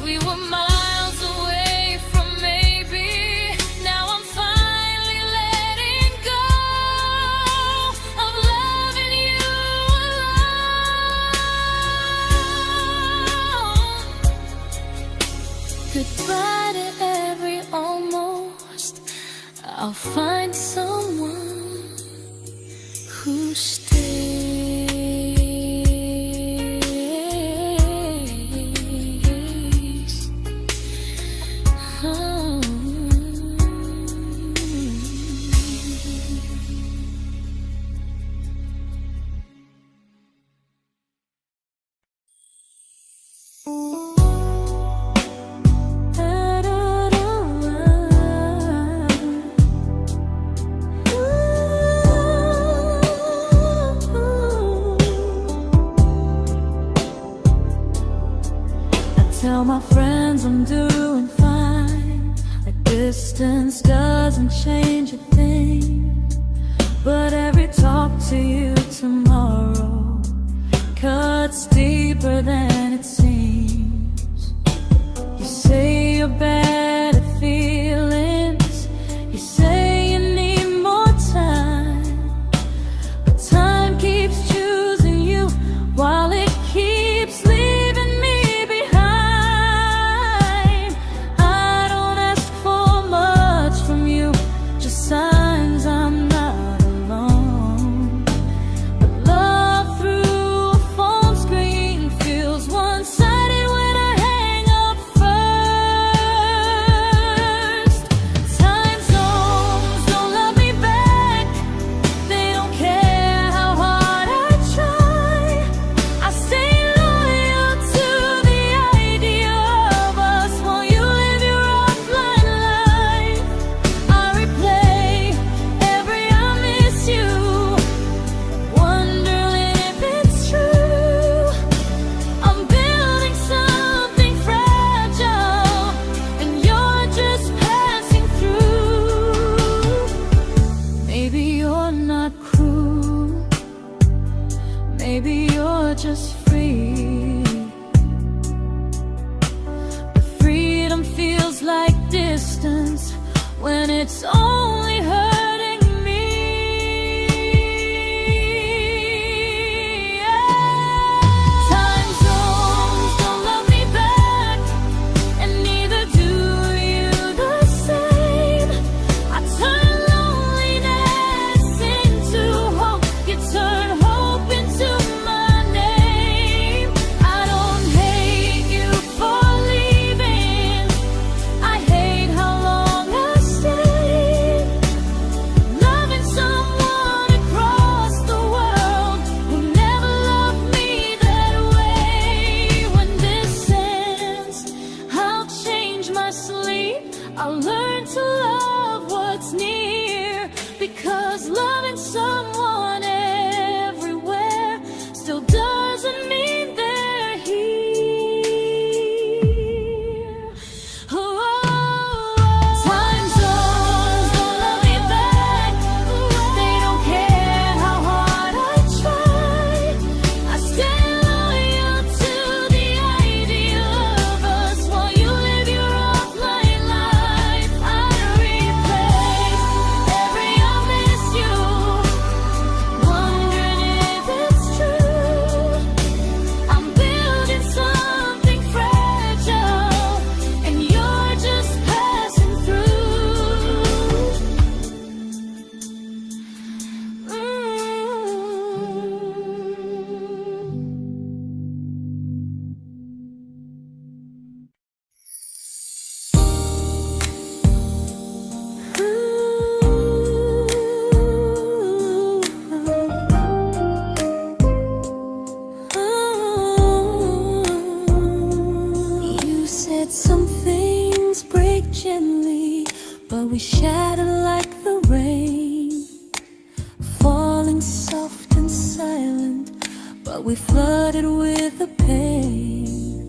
We were miles away from maybe. Now I'm finally letting go of loving you alone. Goodbye to every almost. I'll find someone who stays. Oh. Tell my friends I'm doing fine, that distance doesn't change a thing. But every talk to you tomorrow cuts deeper than it seems. your better feelings. You say you need more time, but time keeps choosing you while it keeps leaving me behind. I don't ask for much from you, just signs I'm not alone. But love through a phone screen feels one-sided when I hang up first. Time zones don't love me back. They don't care how hard I try. I stay loyal to the idea of us while you live your offline life. I replay every I miss you, wondering if it's true. I'm building something fragile, and you're just passing through. Maybe you're not cruel, maybe you're just free. But freedom feels like distance when it's only hurting me. Time zones don't love me back, and neither do you the same. I turn loneliness into hope, you turn hope into my name. I don't hate you for leaving, I hate how long I stayed. Loving someone across the world who never loved me that way. When this ends, I'll change my sleep, I'll learn to love what's near, because loving someone everywhere still doesn't mean they're here. Time zones don't love me back. They don't care how hard I try. I stay loyal to the idea of us while you live your offline life. I replay every I miss you, wondering if it's true. I'm building something fragile, and you're just passing through. You said some things break gently, but we shatter like the rain, falling soft and silent, but we flooded with the pain.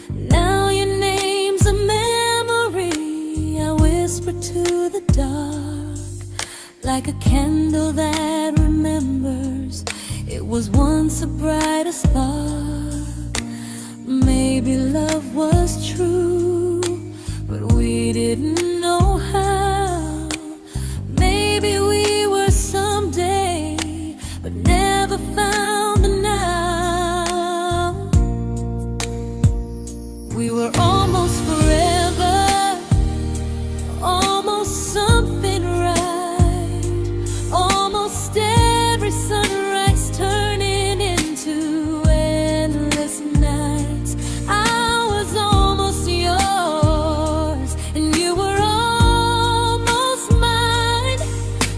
Now your name's a memory I whisper to the dark, like a candle that remembers it was once a brighter spark. Maybe love was true, but we didn't know how. Maybe we were someday, but never found the now. We were almost forever, almost something right, almost every sunrise turning into endless nights. I was almost yours, and you were almost mine,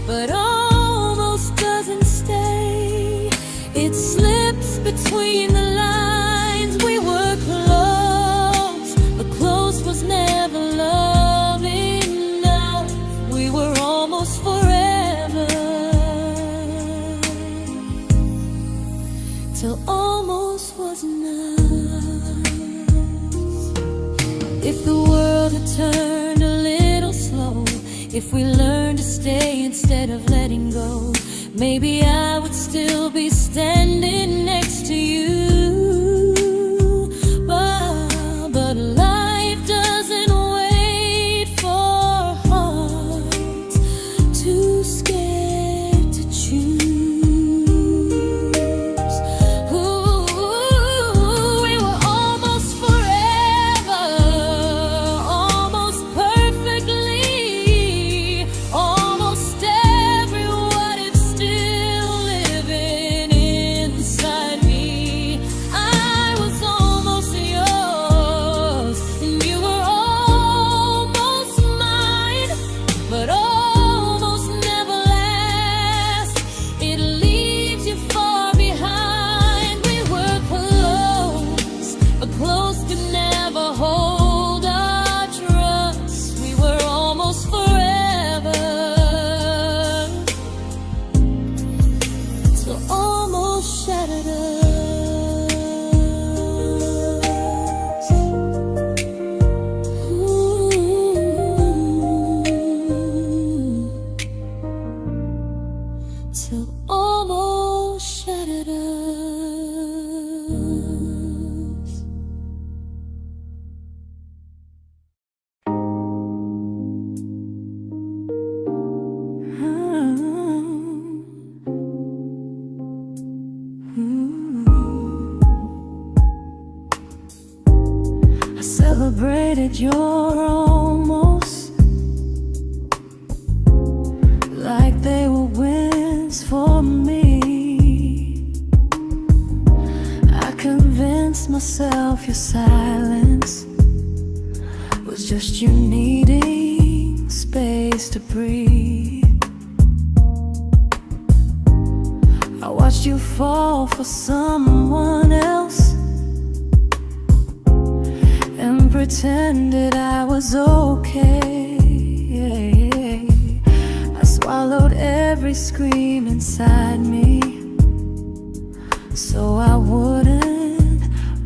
but almost doesn't stay. It slips between the lines. We were close, but close was never love enough. We were almost forever, till almost was enough. If the world had turned a little slow, if we learned to stay instead of letting go, maybe I would still be standing next to you. But life doesn't wait. I celebrated your almost like they were wins for me. I convinced myself your silence was just you needing space to breathe. I watched you fall for someone else and pretended I was okay. I swallowed every scream inside me so I wouldn't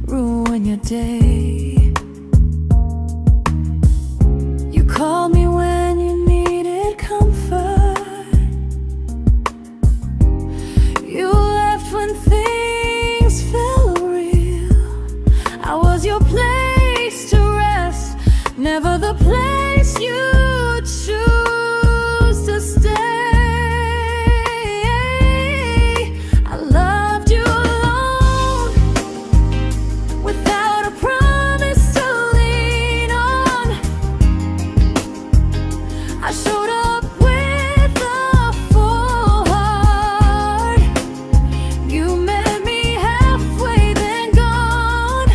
ruin your day. You called me when you needed comfort. You left when things felt real. I was your place to rest, never the place you choose to stay. I loved you alone, without a promise to lean on. I showed up with a full heart. You met me halfway, then gone.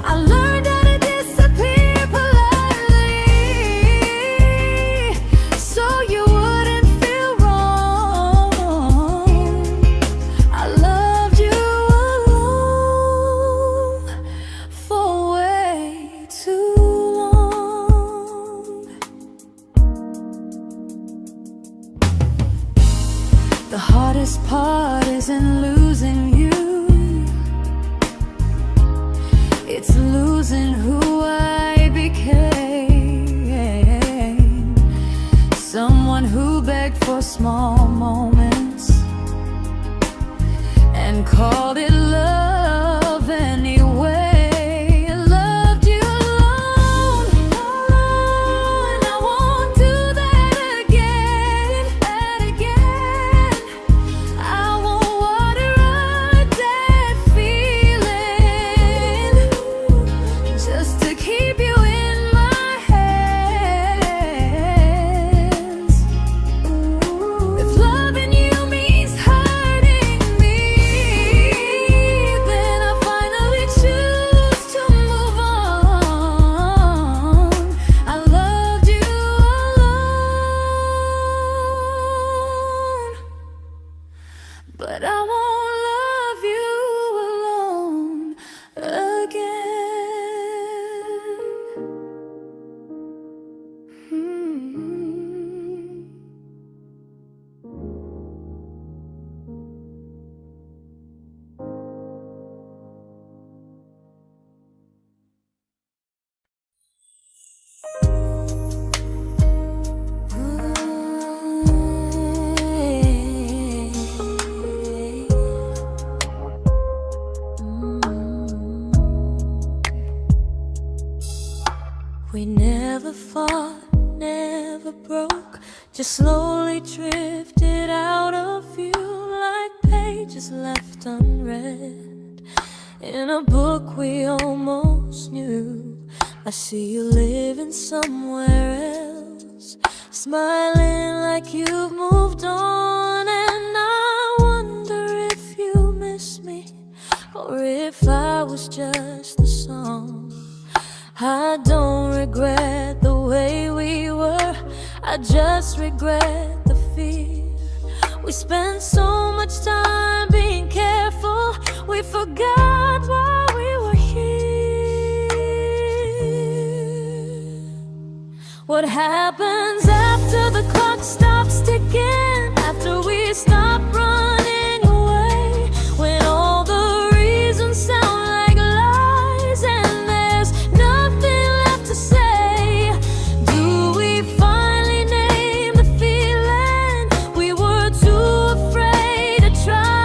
I learned how to disappear politely, so you wouldn't feel wrong. I loved you alone for way too long. The hardest part isn't losing you, it's losing who I became. Someone who begged for small moments and called it love anyway. I loved you alone, and I won't do that again. I won't water a dead feeling just to keep you in my hands. If loving you means hurting me, then I finally choose to move on. I loved you alone, but I won't love you alone again. We never fought, never broke, just slowly drifted out of view like pages left unread in a book we almost knew. I see you living somewhere else, smiling like you've moved on, and I wonder if you miss me or if I was just the song. I don't regret the way we were, I just regret the fear. We spent so much time being careful, we forgot why we were here. What happens after the clock stops ticking, after we stop running away, when all the reasons sound like lies and there's nothing left to say? Do we finally name the feeling we were too afraid to try?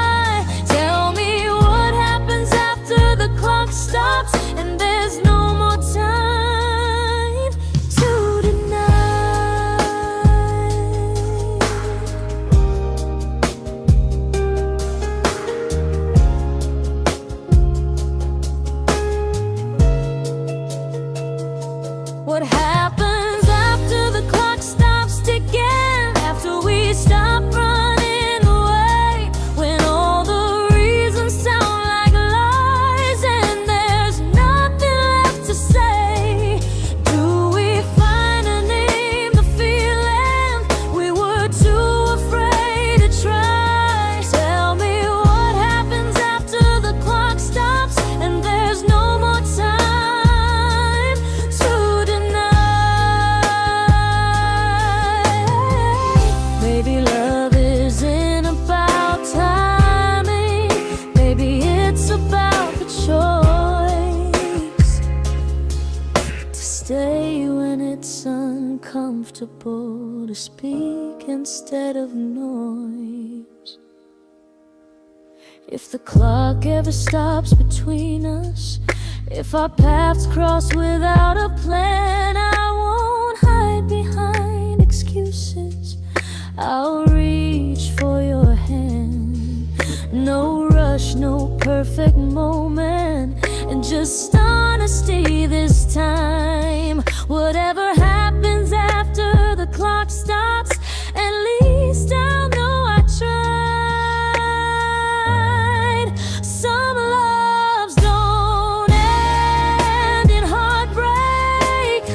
comfortable to speak instead of noise. If the clock ever stops between us, if our paths cross without a plan, I won't hide behind excuses. I'll reach for your hand. No rush, no perfect moment, and just honesty this time. Whatever happens after the clock stops, at least I'll know I tried. Some loves don't end in heartbreak,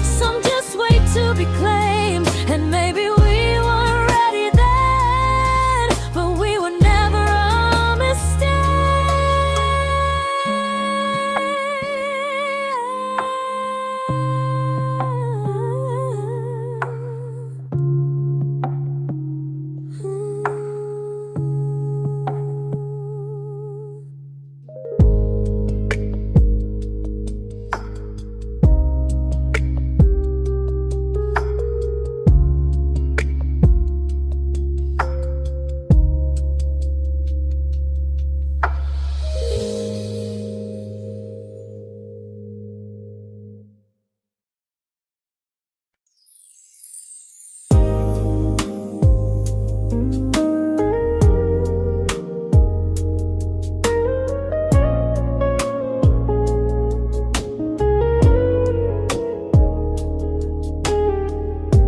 some just wait to be claimed. And maybe we weren't ready then, but we were never a mistake.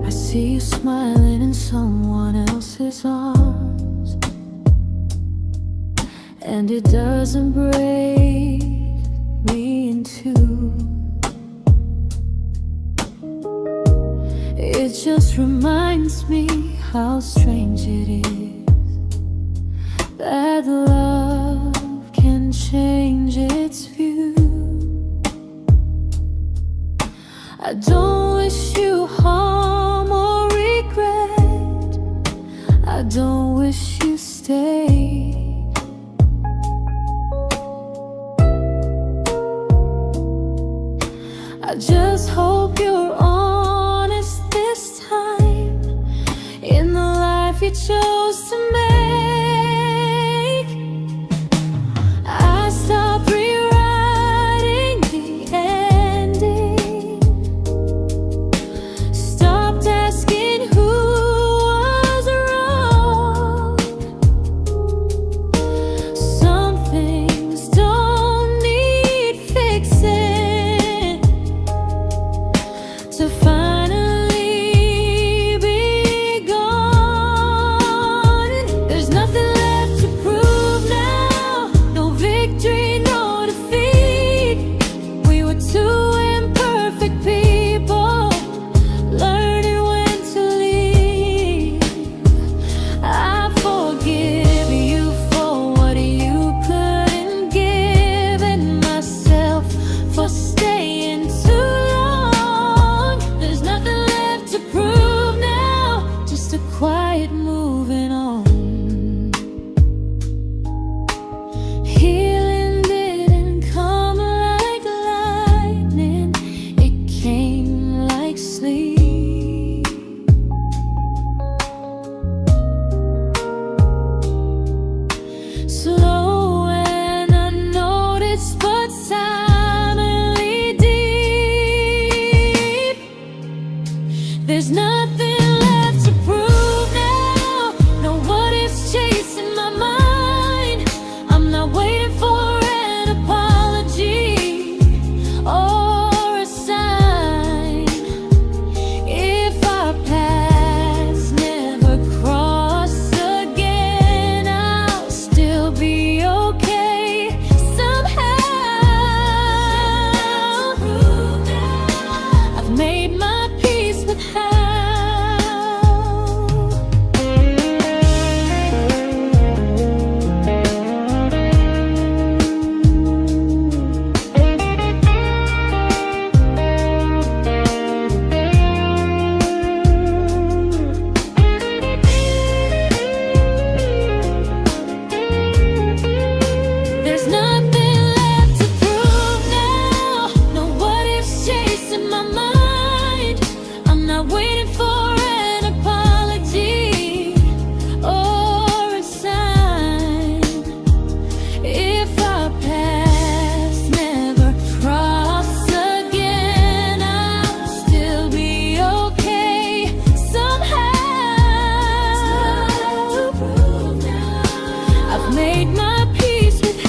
I see you smiling in someone else's arms, and it doesn't break me in two. It just reminds me how strange it is that love can change its view. I don't wish you harm or regret, I don't wish you stayed. I just hope you're honest this time in the life you chose to make. made my peace with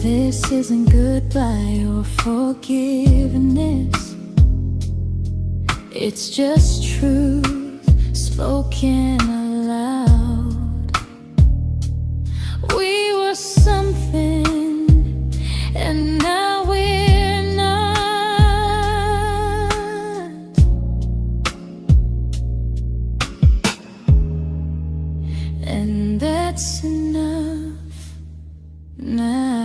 This isn't goodbye or forgiveness. It's just truth spoken aloud. We were something, and now we're not. And that's enough now.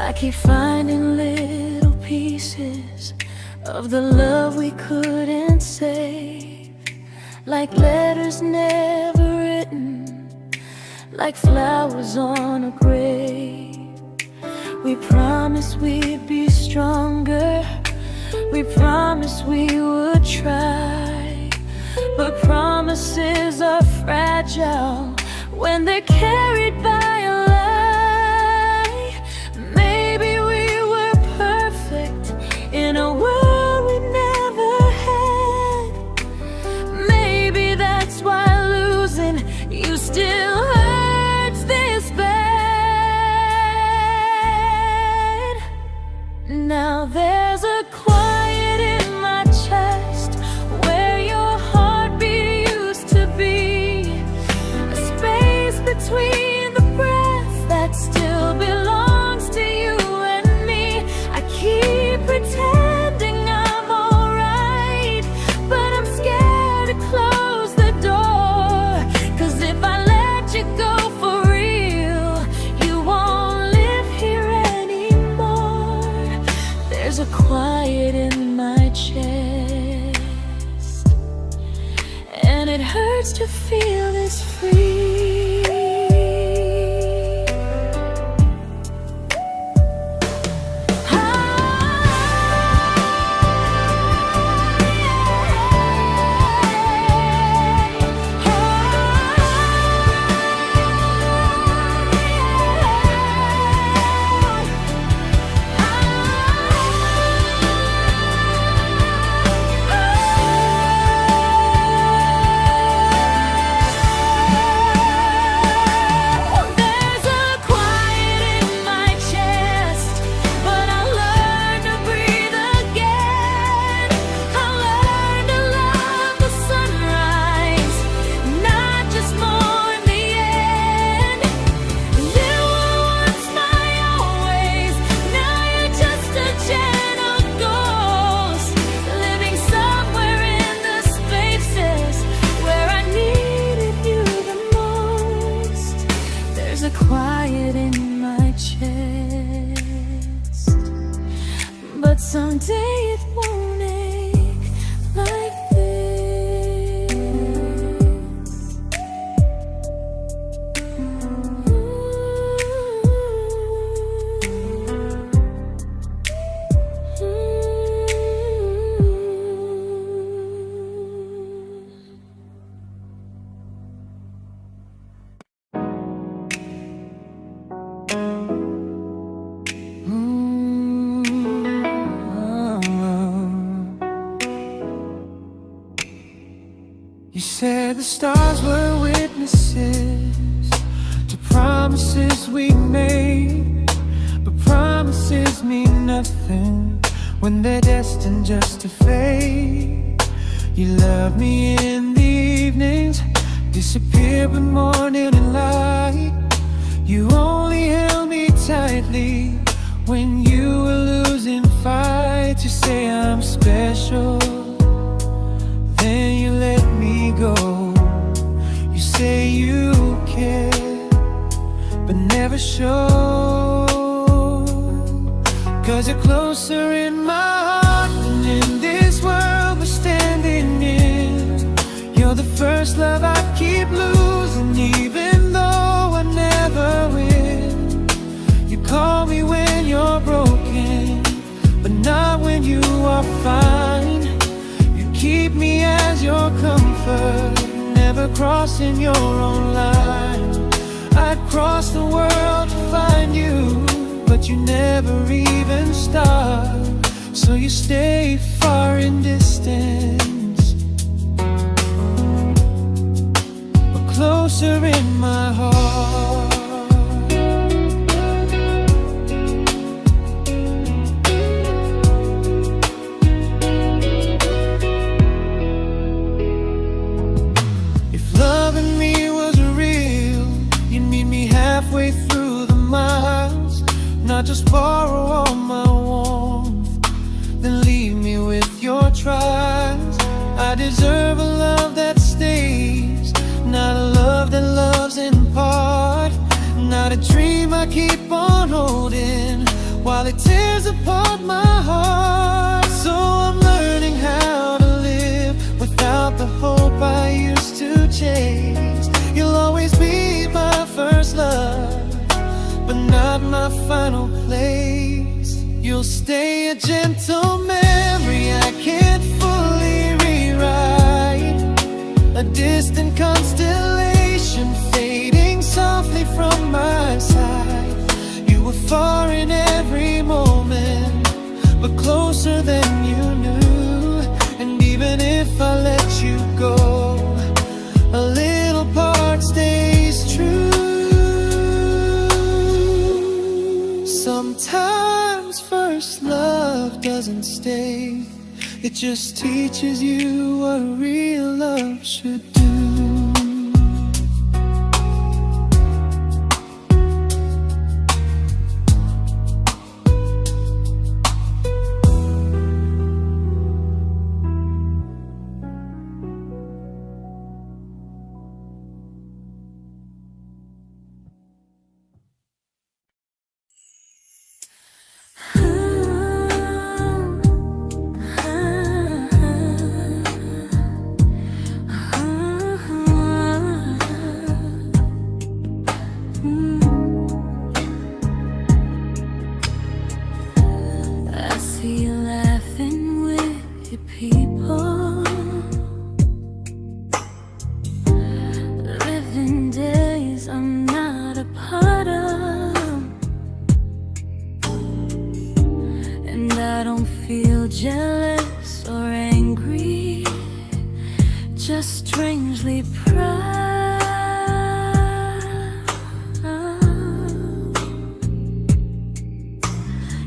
I keep finding little pieces of the love we couldn't save, like letters never written, like flowers on a grave. We promised we'd be stronger, we promised we would try, but promises are fragile when they're carried by a lie. Maybe we were perfect in a world we never had. Maybe that's why losing you still hurts this bad. Now there's a quiet in my chest where your heartbeat used to be, a space between the breaths that still belongs to you and me. I keep pretending I'm alright, but I'm scared to close the door, 'cause if I let you go for real, you won't live here anymore. There's a quiet in my chest, and it hurts to feel this free. Quiet in my chest, but someday it won't ache like this. You said the stars were witnesses to promises we made, but promises mean nothing when they're destined just to fade. You love me in the evenings, disappear when morning and light. You only held me tightly when you were losing fights. You say I'm special, then you let me go. You say you care, but never show, 'cause you're closer in my heart than in comfort, never crossing your own line. I'd cross the world to find you, but you never even start. So you stay far in distance, but closer in my heart. If loving me was real, you'd meet me halfway through the miles, not just borrow all my warmth, then leave me with your trials. I deserve a love that stays, not a love that loves in part, not a dream I keep on holding while it tears apart my heart. So I'm learning how to live without the hope I used to chase. You'll always be my first love, but not my final place. You'll stay a gentle memory I can't fully rewrite, a distant constellation fading softly from my side. You were far in every moment, but closer than you knew. And even if I let you go, a little part stays true. Sometimes first love doesn't stay, it just teaches you what real love should do. I see you laughing with your people, living days I'm not a part of, and I don't feel jealous or angry, just strangely proud.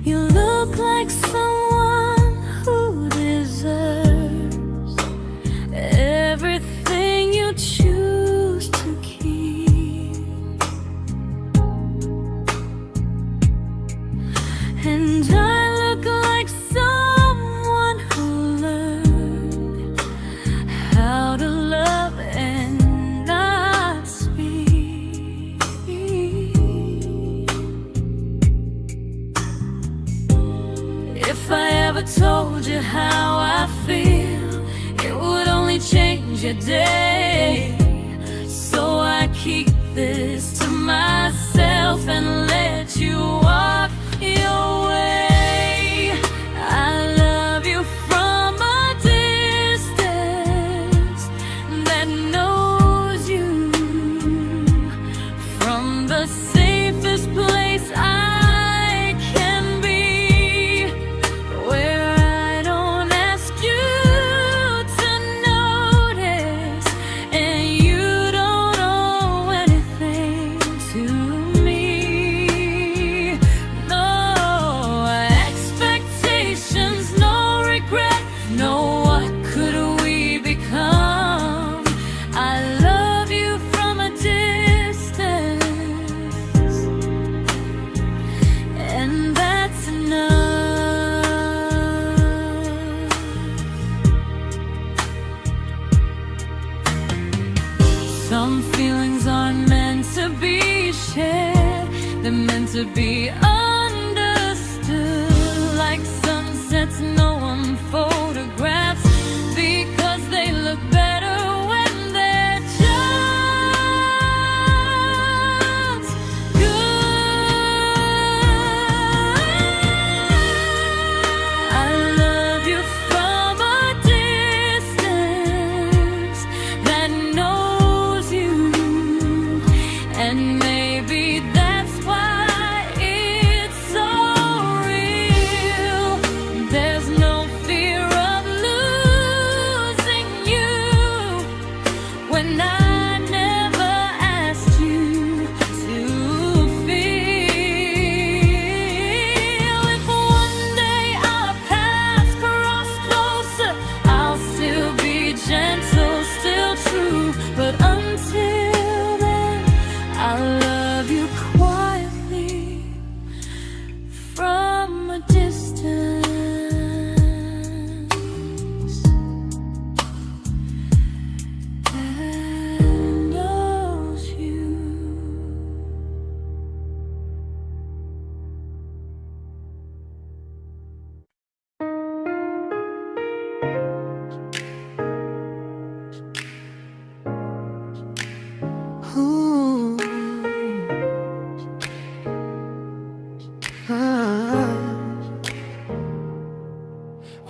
You look like someone who deserves everything you choose to keep, and I look like someone who learned how to love and not speak. If I ever told you how I feel, it would only change your day. So I keep this to myself and let you walk your way. I love you from a distance that knows you, from the safest place I can be, where I don't ask you to notice, and you don't owe anything to me. No expectations, no regret, no what could we become. I love you from a distance, and that's enough. Some feelings aren't meant to be shared, they're meant to be understood, like sunsets no one photographs, because they look better when they're just good. I love you from a distance,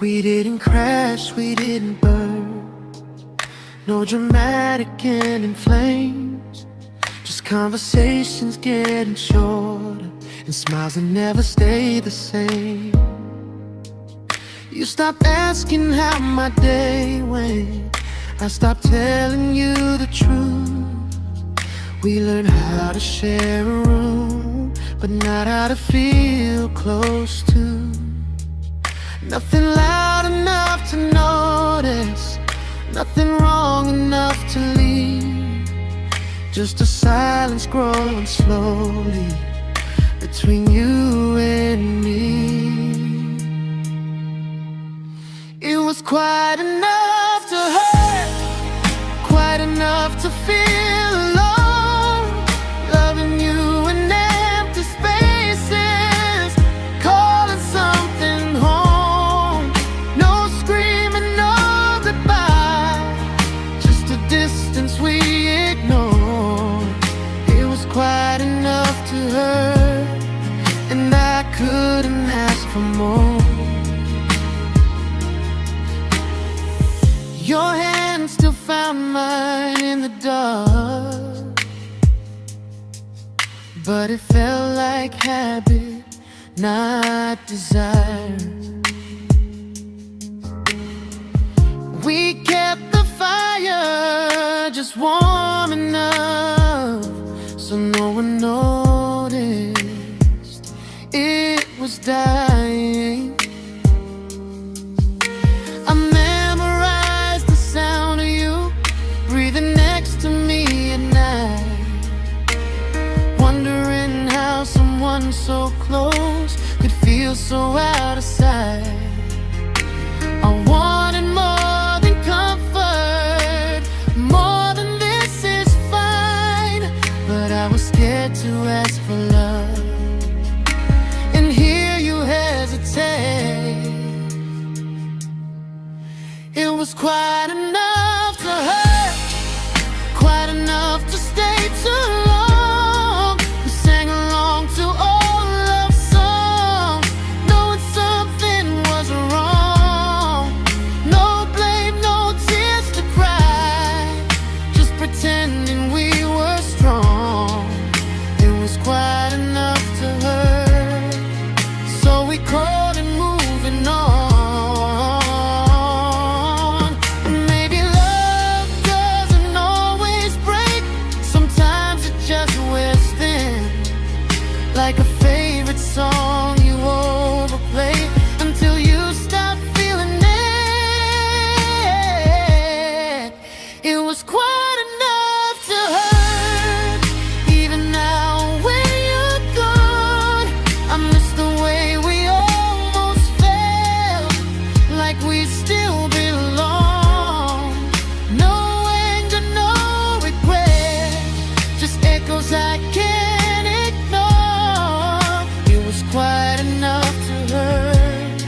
We didn't crash, we didn't burn. No dramatic end in flames. Just conversations getting shorter, and smiles that never stay the same. You stopped asking how my day went. I stopped telling you the truth. We learned how to share a room, but not how to feel close to. Nothing loud enough to notice, nothing wrong enough to leave. Just a silence growing slowly between you and me. It was quite enough to hurt, quite enough to feel alone. Loving you in empty spaces, calling something home. No screaming, no goodbye, just a distance we ignored. It was quite enough to hurt, and I couldn't ask for more. Your hand still found mine in the dark, but it felt like habit, not desire. We kept the fire just warm enough so no one noticed it was dying. I memorized the sound of you breathing next to me at night, wondering how someone so close could feel so out of sight. I wanted more than comfort, more than this is fine, but I was scared to ask for love and hear you hesitate. It was quite enough to hurt, quite enough to stay too long. We sang along to old love songs, knowing something was wrong. No blame, no tears to cry, just pretending we were strong. It was quite enough to hurt, so we called and moving on. Like a favorite song you overplay until you stop feeling it. It was quite enough to hurt. Even now when you're gone, I miss the way we almost felt, like we still belong. No anger, no regret, just echoes I can't ignore. It was quite enough to hurt,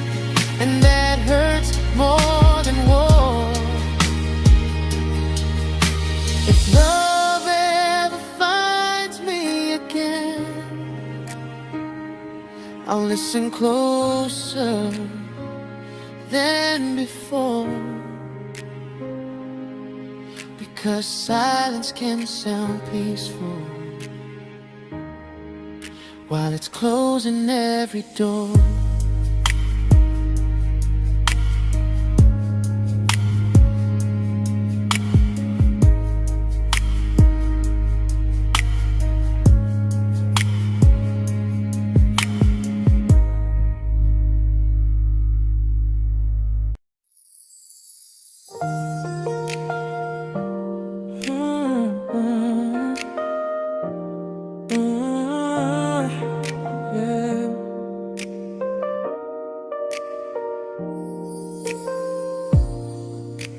and that hurts more than war. If love ever finds me again, I'll listen closer than before, because silence can sound peaceful while it's closing every door.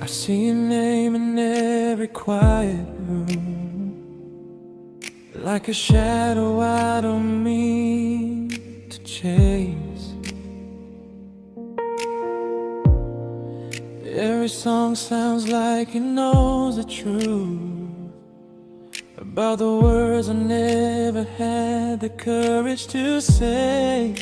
I see your name in every quiet room, like a shadow I don't mean to chase. Every song sounds like it knows the truth about the words I never had the courage to say.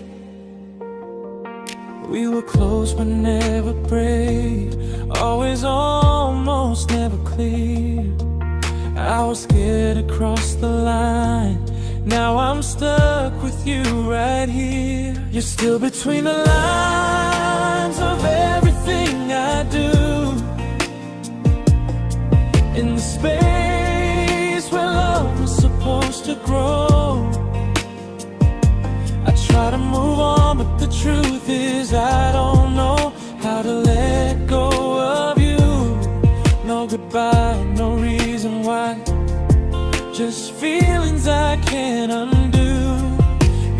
We were close but never prayed, always almost never clear. I was scared to cross the line, now I'm stuck with you right here. You're still between the lines of everything I do, in the space where love was supposed to grow. I try to move on, but the truth is I don't know how to let go of you. No goodbye, no reason why, just feelings I can't undo.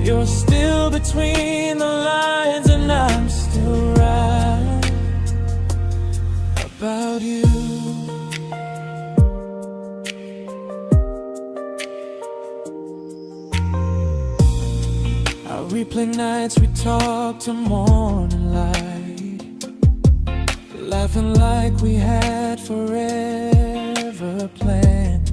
You're still between the lines and I'm still right about you. I replay nights we talk to morning light, laughing like we had forever planned.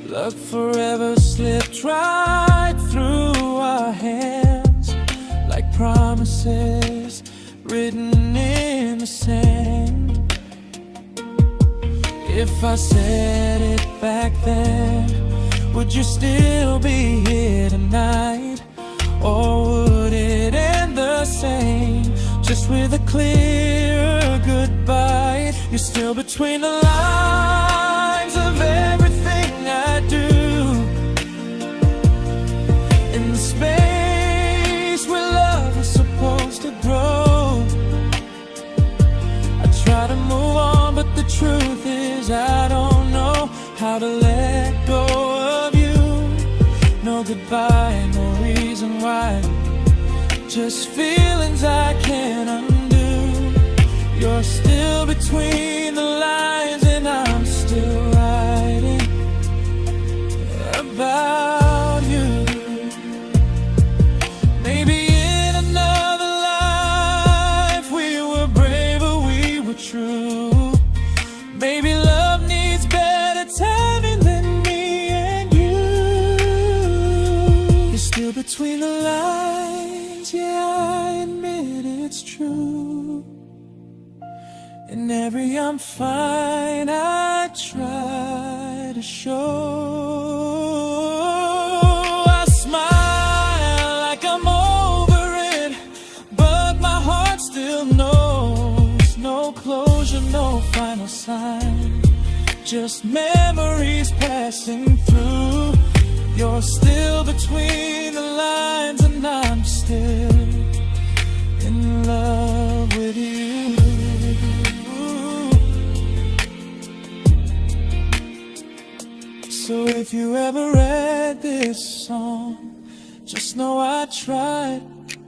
Luck forever slipped right through our hands, like promises written in the sand. If I said it back then, would you still be here tonight? Or would it end the same, just with a clear goodbye? You're still between the lines of everything I do, in the space where love was supposed to grow. I try to move on, but the truth is I don't know how to let go of you. No goodbye, no reason why, just feelings I can't undo. You're still between the lines and I'm still writing about you. Maybe in another life we were braver, we were true. Maybe love needs better timing than me and you. You're still between the lines, yeah, I admit it's true. In every I'm fine I try to show. I smile like I'm over it, but my heart still knows. No closure, no final sign, just memories passing through. You're still between the lines and I'm still in love with you. So if you ever read this song, just know I tried,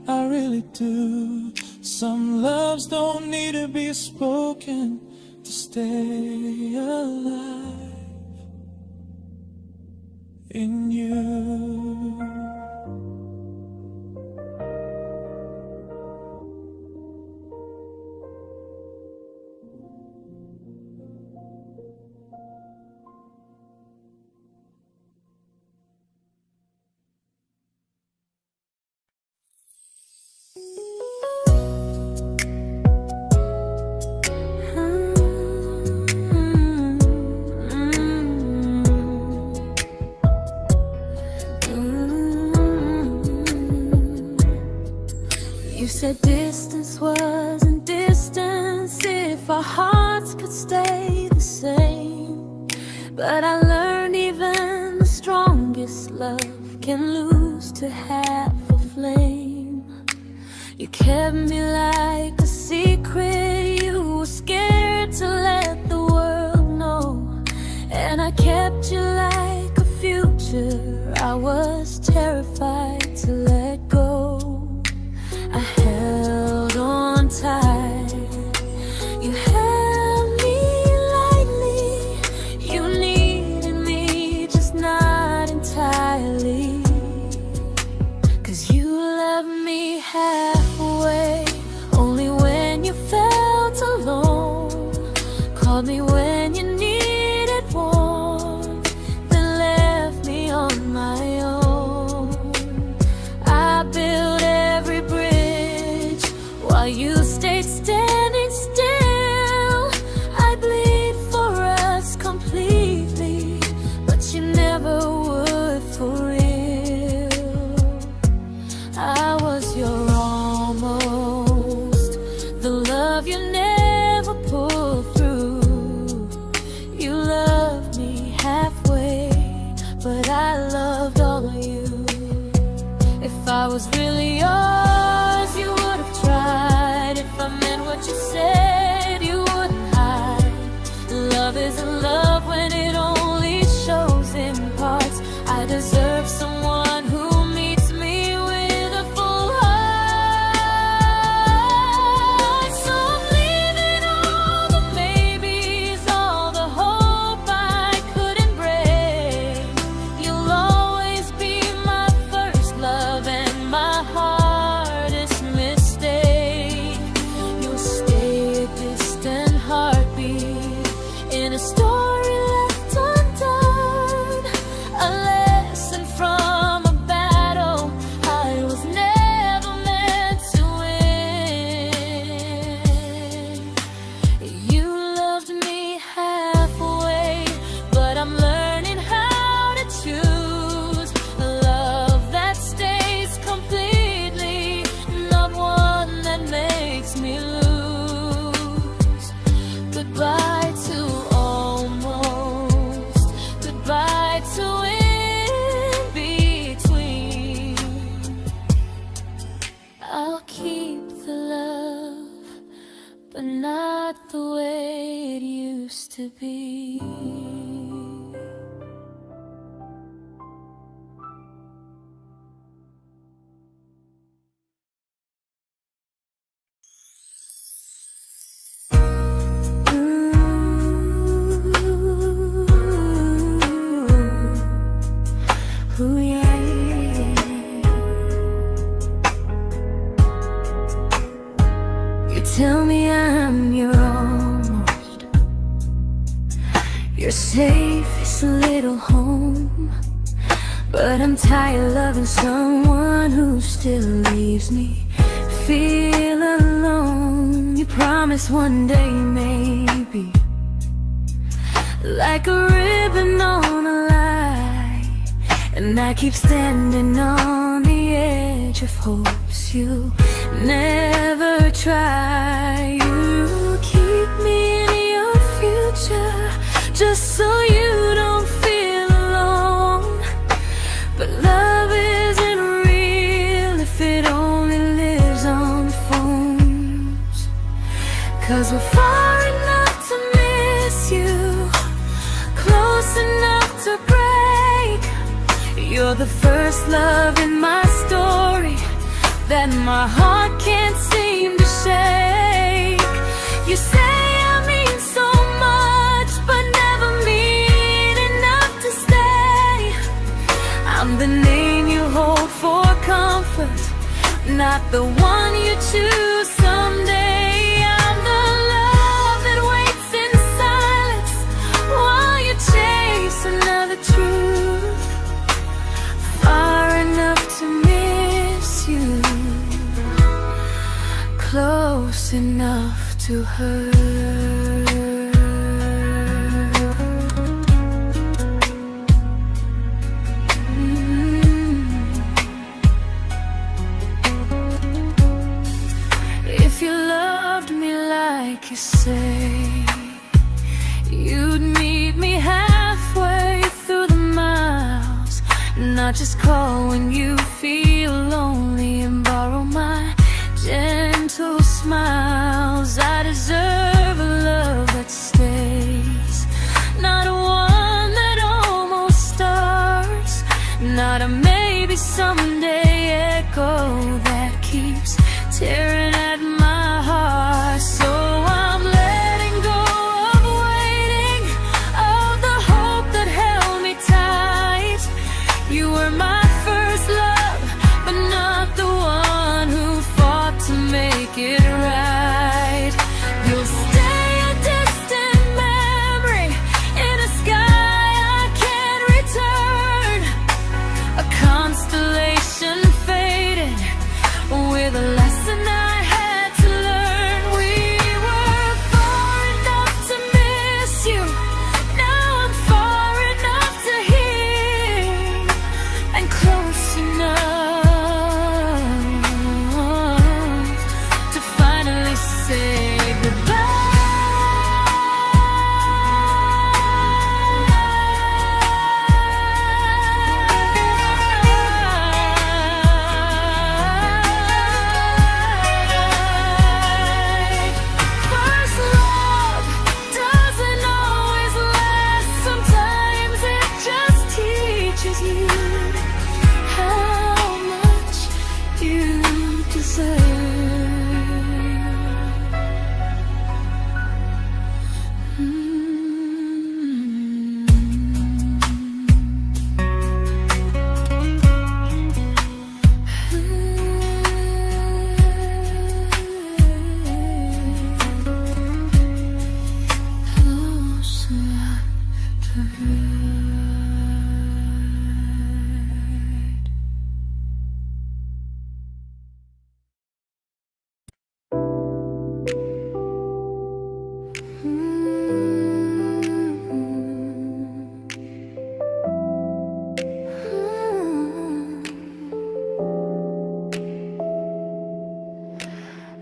I really do. Some loves don't need to be spoken to stay alive in you. You said distance wasn't distance if our hearts could stay the same. But I learned even the strongest love can lose to half a flame. You kept me like a secret, you were scared to let the world know. And I kept you like a future, I was terrified to let go. I held on tight, you held me lightly. You needed me, just not entirely. 'Cause you left me halfway, only when you felt alone. Called me when you needed warmth, then left me on my own. I you stayed standing still. I bleed for us completely, but you never would for real. I was your almost, the love you never pulled through. You loved me halfway, but I loved all of you. If I was really yours, you would have tried. If I meant what you said, you wouldn't hide. Love isn't love when it only shows in parts. I deserve someone who meets me with a full heart. So I'm leaving all the maybes, all the hope I couldn't break. You'll always be my first love and my hardest mistake. You'll stay a distant heartbeat in a story left undone, a lesson from a battle I was never meant to win. You loved me halfway, but I'm learning how to choose a love that stays completely, not one that makes me lose. Goodbye to almost, goodbye to in between. I'll keep the love, but not the way it used to be. Ooh, yeah, yeah. You tell me I'm your almost, your safest little home, but I'm tired loving someone who still leaves me feel alone. You promise one day maybe, like a ribbon on a line, and I keep standing on the edge of hopes you never try. You keep me in your future just so you don't feel alone. But love isn't real if it only lives on the phones. 'Cause we're far enough to miss you, close enough to break. You're the first love in my story that my heart can't seem to shake. You say I mean so much, but never mean enough to stay. I'm the name you hold for comfort, not the one you choose someday. I'm the love that waits in silence while you chase another truth. Far enough to miss you, close enough to hurt. If you loved me like you say, you'd meet me halfway through the miles, not just call when you feel lonely and borrow my gentle smiles. I deserve a love that stays, not one that almost starts, not a maybe someday echo that keeps tearing at my heart. So I'm letting go of waiting, of the hope that held me tight. You were my first love, but not the one who fought to make it right. You'll stay a distant memory in a sky I can't return, a constellation faded with a lesson I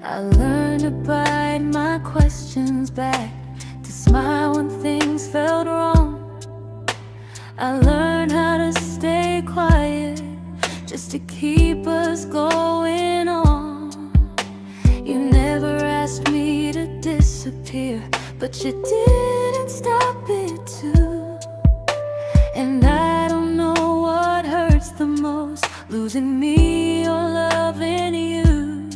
I learned to bite my questions back, to smile when things felt wrong. I learned how to stay quiet, just to keep us going on. You never asked me to disappear, but you didn't stop it too. And I don't know what hurts the most, losing me or loving you.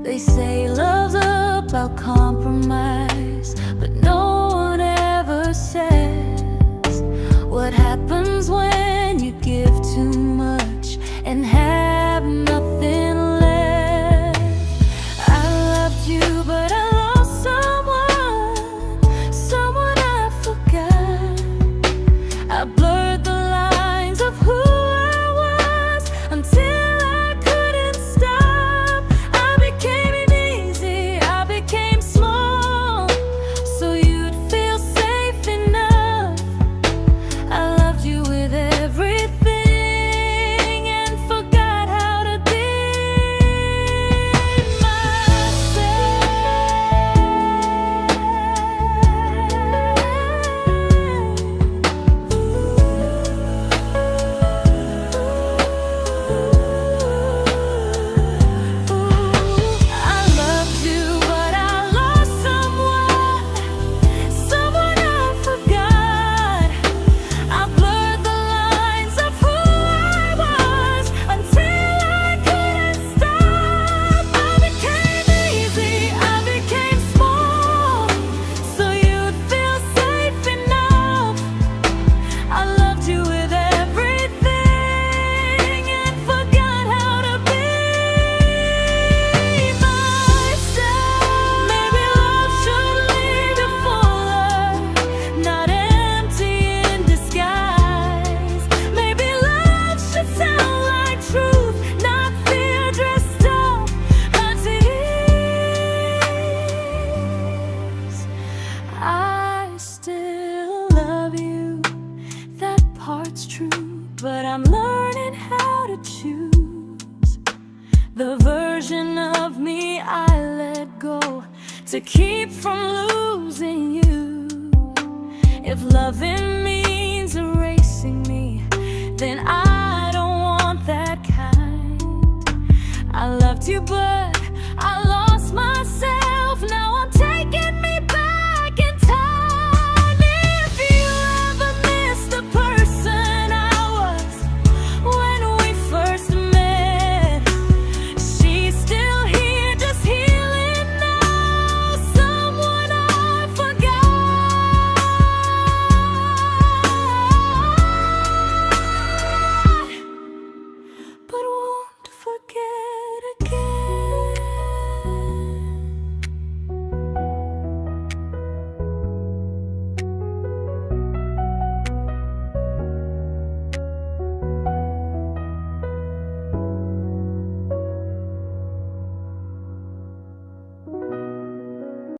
They say love's about compromise, but no one ever says what happens when you give too much and have nothing left. I loved you, but I lost someone I forgot. I blurred the lines of who I was until I couldn't stop. I became easy, I became small, so you'd feel safe enough. I loved you with everything and forgot how to be but I'm learning how to choose the version of me I let go to keep from losing you. If loving means erasing me, then I don't want that kind. I loved you, but I